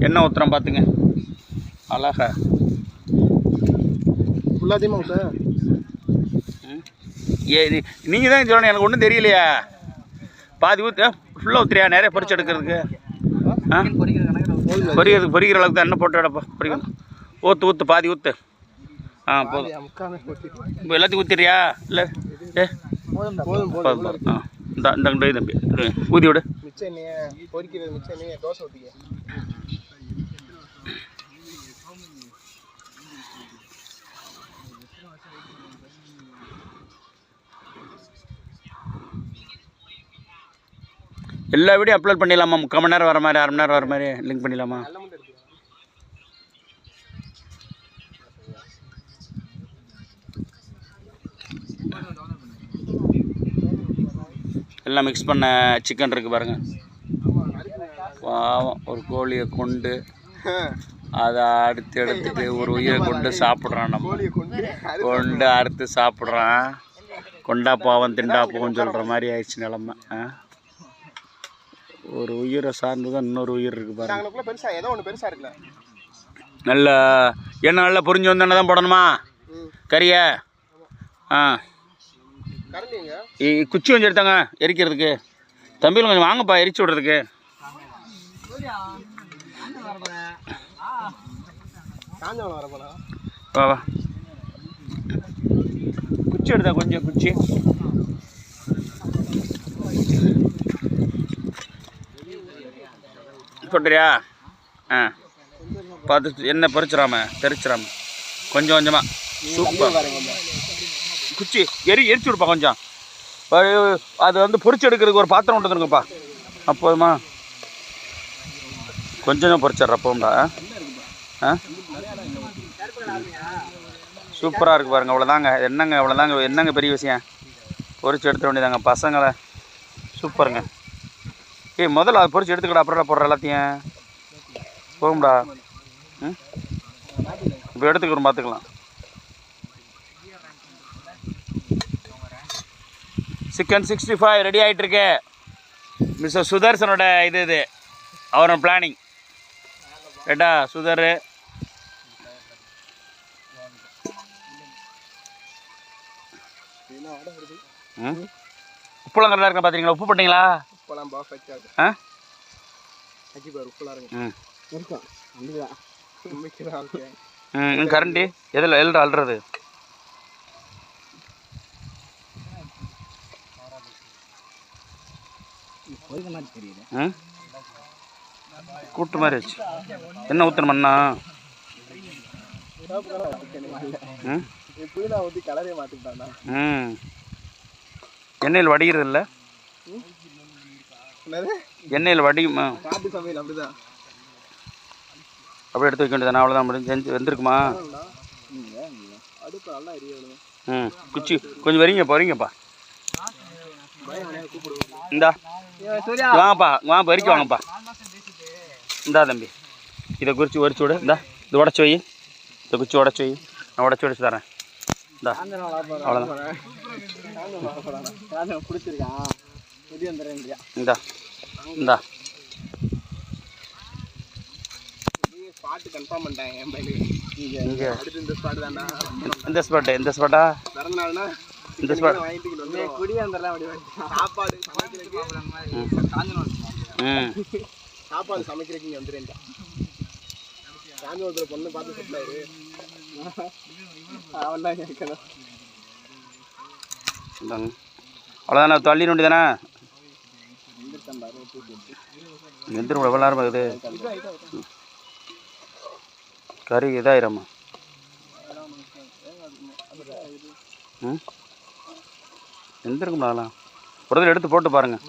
Speaker 1: எண்ணெய் ஊற்றுறோம் பார்த்துங்க. அழகா நீங்கள் தான் சொல்லணும், எனக்கு ஒன்றும் தெரியலையா. பாதி ஊற்ற ஃபுல்லாக ஊற்றுறியா? நிறைய பொரிச்சு எடுக்கிறதுக்கு பொரிக்கிற அளவுக்கு தான் எண்ணெய் போட்டு எடுப்பா. பொரிக்கணும். ஊற்று பாதி ஊற்று. போதும். இப்போ எல்லாத்தையும் ஊற்றிடுறியா? இல்லை இந்த தம்பி ஊதி விடு. எல்லா வீடியோ அப்லோட் பண்ணிடலாமா? 3/4 மணி நேரம் வர மாதிரி, 1/2 மணி நேரம் வர மாதிரி லிங்க் பண்ணிடலாமா? எல்லாம் மிக்ஸ் பண்ண சிக்கன் இருக்குது பாருங்கள். பாவம், ஒரு கோழியை கொண்டு அதை எடுத்துட்டு ஒரு உயிரை கொண்டு சாப்பிட்றான். நம்ம கொண்டு அறுத்து சாப்பிட்றான். கொண்டா பாவம் திண்டா போவோம்னு சொல்கிற மாதிரி ஆயிடுச்சு நிலமை. ஒரு உயிரை சார்ந்து தான் இன்னொரு உயிர் இருக்குது பாருங்க. நல்ல எண்ணெய் நல்லா பொரிஞ்சு வந்தோன்னே தான் போடணுமா கறியை? குச்சி கொஞ்சம் எடுத்தாங்க எரிக்கிறதுக்கு. தம்பியில் கொஞ்சம் வாங்கப்பா எரிச்சு விட்றதுக்கு. வா குச்சி எடுத்தா கொஞ்சம் குச்சி. போட்டுறியா? பார்த்து எண்ணெய் தெரிச்சிடாம கொஞ்சம் கொஞ்சமாக. சூப்பர். குச்சி எரிச்சு விடுப்பா கொஞ்சம். அது வந்து பொரிச்சு எடுக்கிறதுக்கு ஒரு பாத்திரம் கொண்டு வந்துருங்கப்பா. அப்போதுமா கொஞ்சம் பொரிச்சிட்ற போம்டா. சூப்பராக இருக்குது பாருங்கள். அவ்வளோதாங்க. என்னங்க பெரிய விஷயம். பொரிச்சு எடுத்துட வேண்டியதாங்க பசங்களை. சூப்பருங்க. முதல்ல அதை பொரிச்சு எடுத்துக்கடா, அப்புறம் போடுற எல்லாத்தையும் போகும்டா. இப்போ எடுத்துக்கிறோம் பார்த்துக்கலாம். சிக்கன் 65 ரெடி ஆகிட்டுருக்கு. மிஸ்டர் சுதர்சனோட இது அவரோட பிளானிங். ரைட்டா சுதர்? உப்புலாம் கரெக்டாக இருக்கா பார்த்துறீங்களா? உப்பு போட்டிங்களா? கரண்டி எதில் அல்றது? கூட்டு மாதிரி வச்சு என்ன ஊற்றணுமண்ணா? ம் எண்ணெயில் வடிகிறது இல்லை, எண்ணெயில் வடியும் அப்படியே எடுத்து வைக்க வேண்டியதானே, அவ்வளோதான் முடிஞ்சு. செஞ்சு வெந்திருக்குமா? ம் குச்சி கொஞ்சம் வரீங்கப்பா. இந்தா வாங்கப்பா, வரிக்க வாங்கப்பா. இந்தா தம்பி, இதை குறித்து உரிச்சு விடு. இந்தா இது உடச்சி வை, இதை குச்சி உடச்சி வை, நான் உடச்சி உடச்சி தரேன். இந்தா அவ்வளோதான். இந்தா இந்தா
Speaker 3: ஸ்பாட் கன்ஃபார்ம் பண்ணிட்டாங்க என் பையனுக்கு.
Speaker 1: இங்கே
Speaker 3: அடுத்து இந்த ஸ்பாட் தான்டா.
Speaker 1: இந்த ஸ்பாட்டா?
Speaker 3: பிறந்த நாள்னா
Speaker 1: இந்த ஸ்பாட்
Speaker 3: வாங்கிட்டு குடியாந்தரலாம் அப்படி சாப்பாடு சமைக்கிறதுக்கு சாப்பாடு சமைக்கிறதுக்கு இங்கே வந்துடுறேன்டா. காஞ்சிபுரத்தில் பொண்ணு பார்த்து செட்டில் ஆயிரு. அவன் தான் கேட்கணும்.
Speaker 1: அவ்வளோதானே, தள்ளி நோண்டி தானே வெந்துடும். எவ்வளோ நேரம் ஆகுது? கறி இதாயிரம்மா. ம் வெந்திருக்கும்லாம். ஒரு இதில் எடுத்து போட்டு பாருங்க.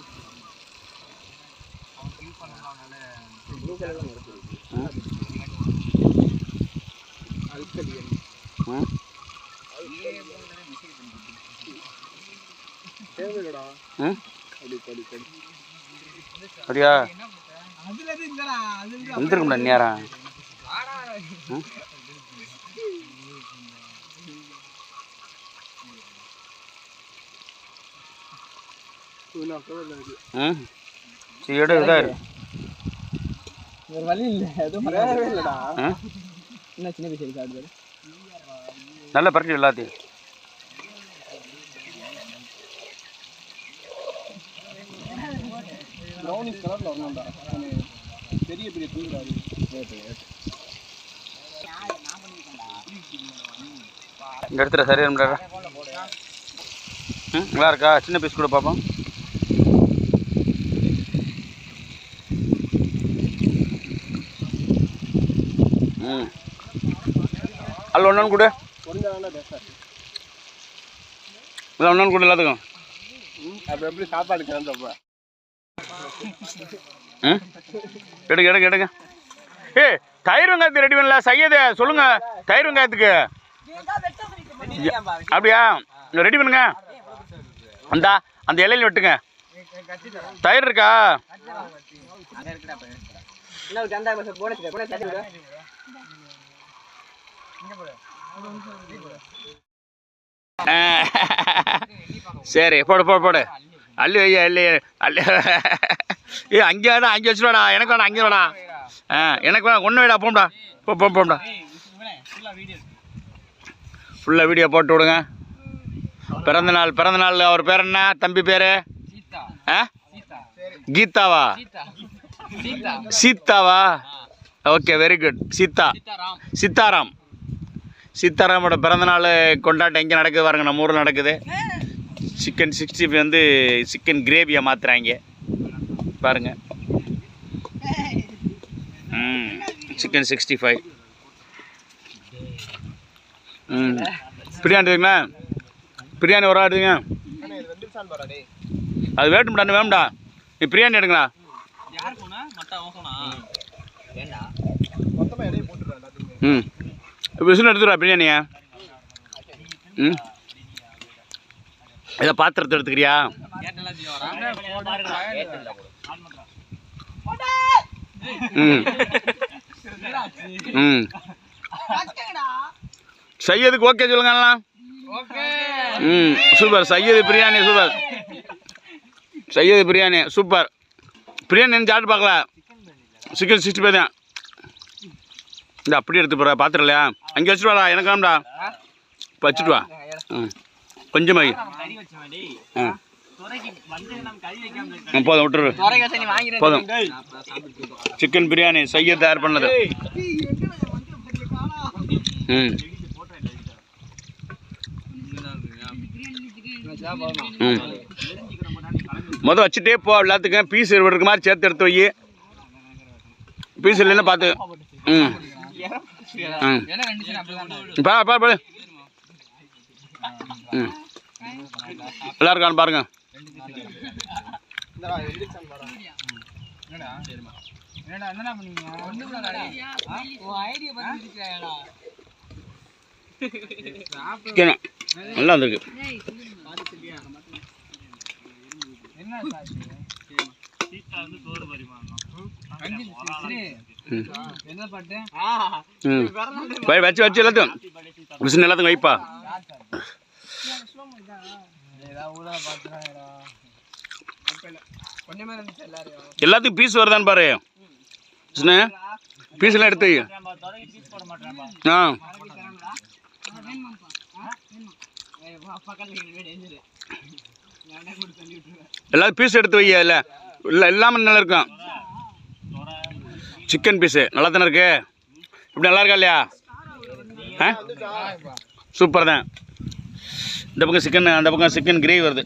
Speaker 1: அப்படியா வந்துருக்கும்டா நேரம். சரி எடு, இதாரு
Speaker 3: ஒரு வழி இல்லை, எதுவும் வரவே இல்லைடா. என்ன சின்ன பீஸ் சாப்பிடுவாரு,
Speaker 1: நல்ல பரட்டி எல்லாத்தையும்.
Speaker 3: ப்ரௌனிஷ் கலரில் வரணும்டா, பெரிய பெரிய தூண்டாது.
Speaker 1: இங்கே எடுத்துகிற சரியா இருந்தா? ம் நல்லா இருக்கா? சின்ன பீஸ் கூட பார்ப்போம். ம் அல்ல ஒன்று கூட ஒன்று கூட எல்லாத்துக்கும்.
Speaker 3: அப்போ எப்படி சாப்பாடு கிளம்புறப்ப
Speaker 1: ம் எடுங்க. ஏ தயிர் வெங்காயத்துக்கு ரெடி பண்ணல சையது சொல்லுங்க. தயிர் வெங்காயத்துக்கு அப்படியா ரெடி பண்ணுங்க. அந்த இலையில வெட்டுங்க. தயிர் இருக்கா? சரி போடு அள்ளி வை, அள்ளி. ஏ அங்கே வச்சுருவாடா, எனக்கு வேணா, அங்கே வேணா. எனக்கு வேணா, ஒன்று வேடா, போம்டா போம்டா. ஃபுல்லாக வீடியோ போட்டு விடுங்க. பிறந்த நாள் அவர் பேர் என்ன? தம்பி பேர் கீதாவா? சீதாவா? Okay, very good. சீதாராமோட பிறந்தநாள் கொண்டாட்டம் எங்கே நடக்குது பாருங்க, நம்ம ஊரில் நடக்குது. சிக்கன் 65 வந்து சிக்கன் கிரேவியாக மாற்றுறாங்க பாருங்க. சிக்கன் 65. பிரியாணி இருக்குங்களா? பிரியாணி ஒரு ஆடுங்க. அது வேட்டும்டா, வேணும்டா. நீ பிரியாணி எடுங்களா? ம் விசில் எடுத்துடுவா பிரியாணியா? ம் இதை பாத்திரத்தை எடுத்துக்கிறியா? ம் ம் சையதுக்கு ஓகே சொல்லுங்கண்ணா. ம் super. Syed biryani super. Syed biryani super. Biryani சாப்பிட்டு பார்க்கல. சிக்கன் 65 தான். இந்த அப்படியே எடுத்து போகிற பாத்திரம் இல்லையா? அங்கே வச்சுட்டு வாடா, எனக்கு வேணும்டா. இப்போ வச்சுட்டு வா. ம் கொஞ்சமாக போதும், விட்டுரு போதும். சிக்கன் பிரியாணி செய்ய தயார் பண்ணது. ம் மொதல் வச்சுட்டே போ. எல்லாத்துக்கும் பீஸ் இருக்கிற மாதிரி சேர்த்து எடுத்து வை. பீஸ் இல்லைன்னா பார்த்து. ம் ம் பாரு ம் எல்லாம் இருக்கான்னு பாருங்க. சிக்கன் நல்லா வந்திருக்கு. வச்சு வச்சு எல்லாத்தையும் விசில் எல்லாத்தையும் வைப்பா. எல்லாத்துக்கும் பீஸ் வருதான்னு பாரு. பீஸ் எல்லாம் எடுத்து எல்லாரும் பீஸ் எடுத்து வை. இல்லை இல்லை எல்லாமே நல்லா இருக்கும். சிக்கன் பீஸு நல்லா தானே இருக்கு. இப்படி நல்லா இருக்கா இல்லையா? சூப்பர் தான். இந்த பக்கம் சிக்கன், அந்த பக்கம் சிக்கன் கிரேவி வருது.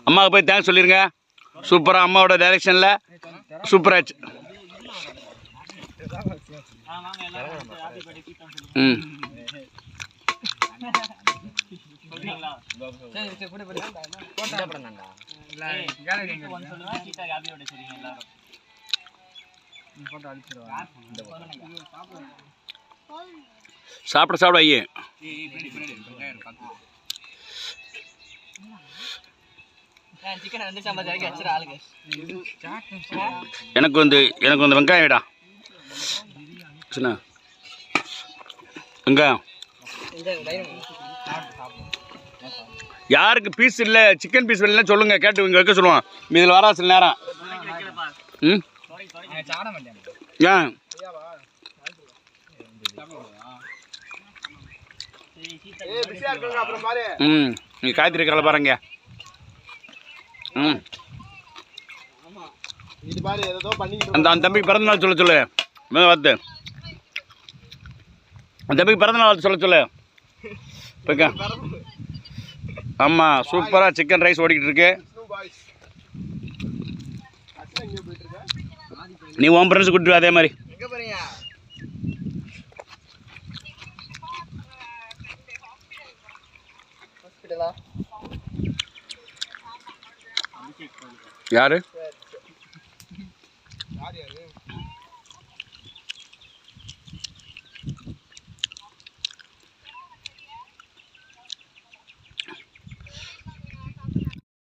Speaker 1: அம்மாவுக்கு போய் தேங்க்ஸ் சொல்லிடுங்க. சூப்பராக அம்மாவோட டைரெக்ஷனில் சூப்பராச்சு. ம் சாப்பிட சாப்பிட ஐயே. எனக்கு வந்து வெங்காயம் விடா சின்ன வெங்காயம். யாருக்கு பீஸ் இல்லை, சிக்கன் பீஸ் இல்லைன்னா சொல்லுங்கள், கேட்டு இங்கே வைக்க சொல்லுவோம். இதில் வரா சில நேரம். ம் ஏன் ம் நீங்கள் காய்கறி இருக்கிறல பாருங்க. ம் அந்த தம்பிக்கு பிறந்த நாள் சொல்ல சொல்லு. பார்த்து அந்த தம்பிக்கு பிறந்த நாள் சொல்ல ஓகே. ஆமாம் சூப்பராக சிக்கன் ரைஸ் ஓடிக்கிட்டு இருக்கு. நீ உன் ஃப்ரெண்ட்ஸ் கூட்டிட்டு அதே மாதிரி. யாரு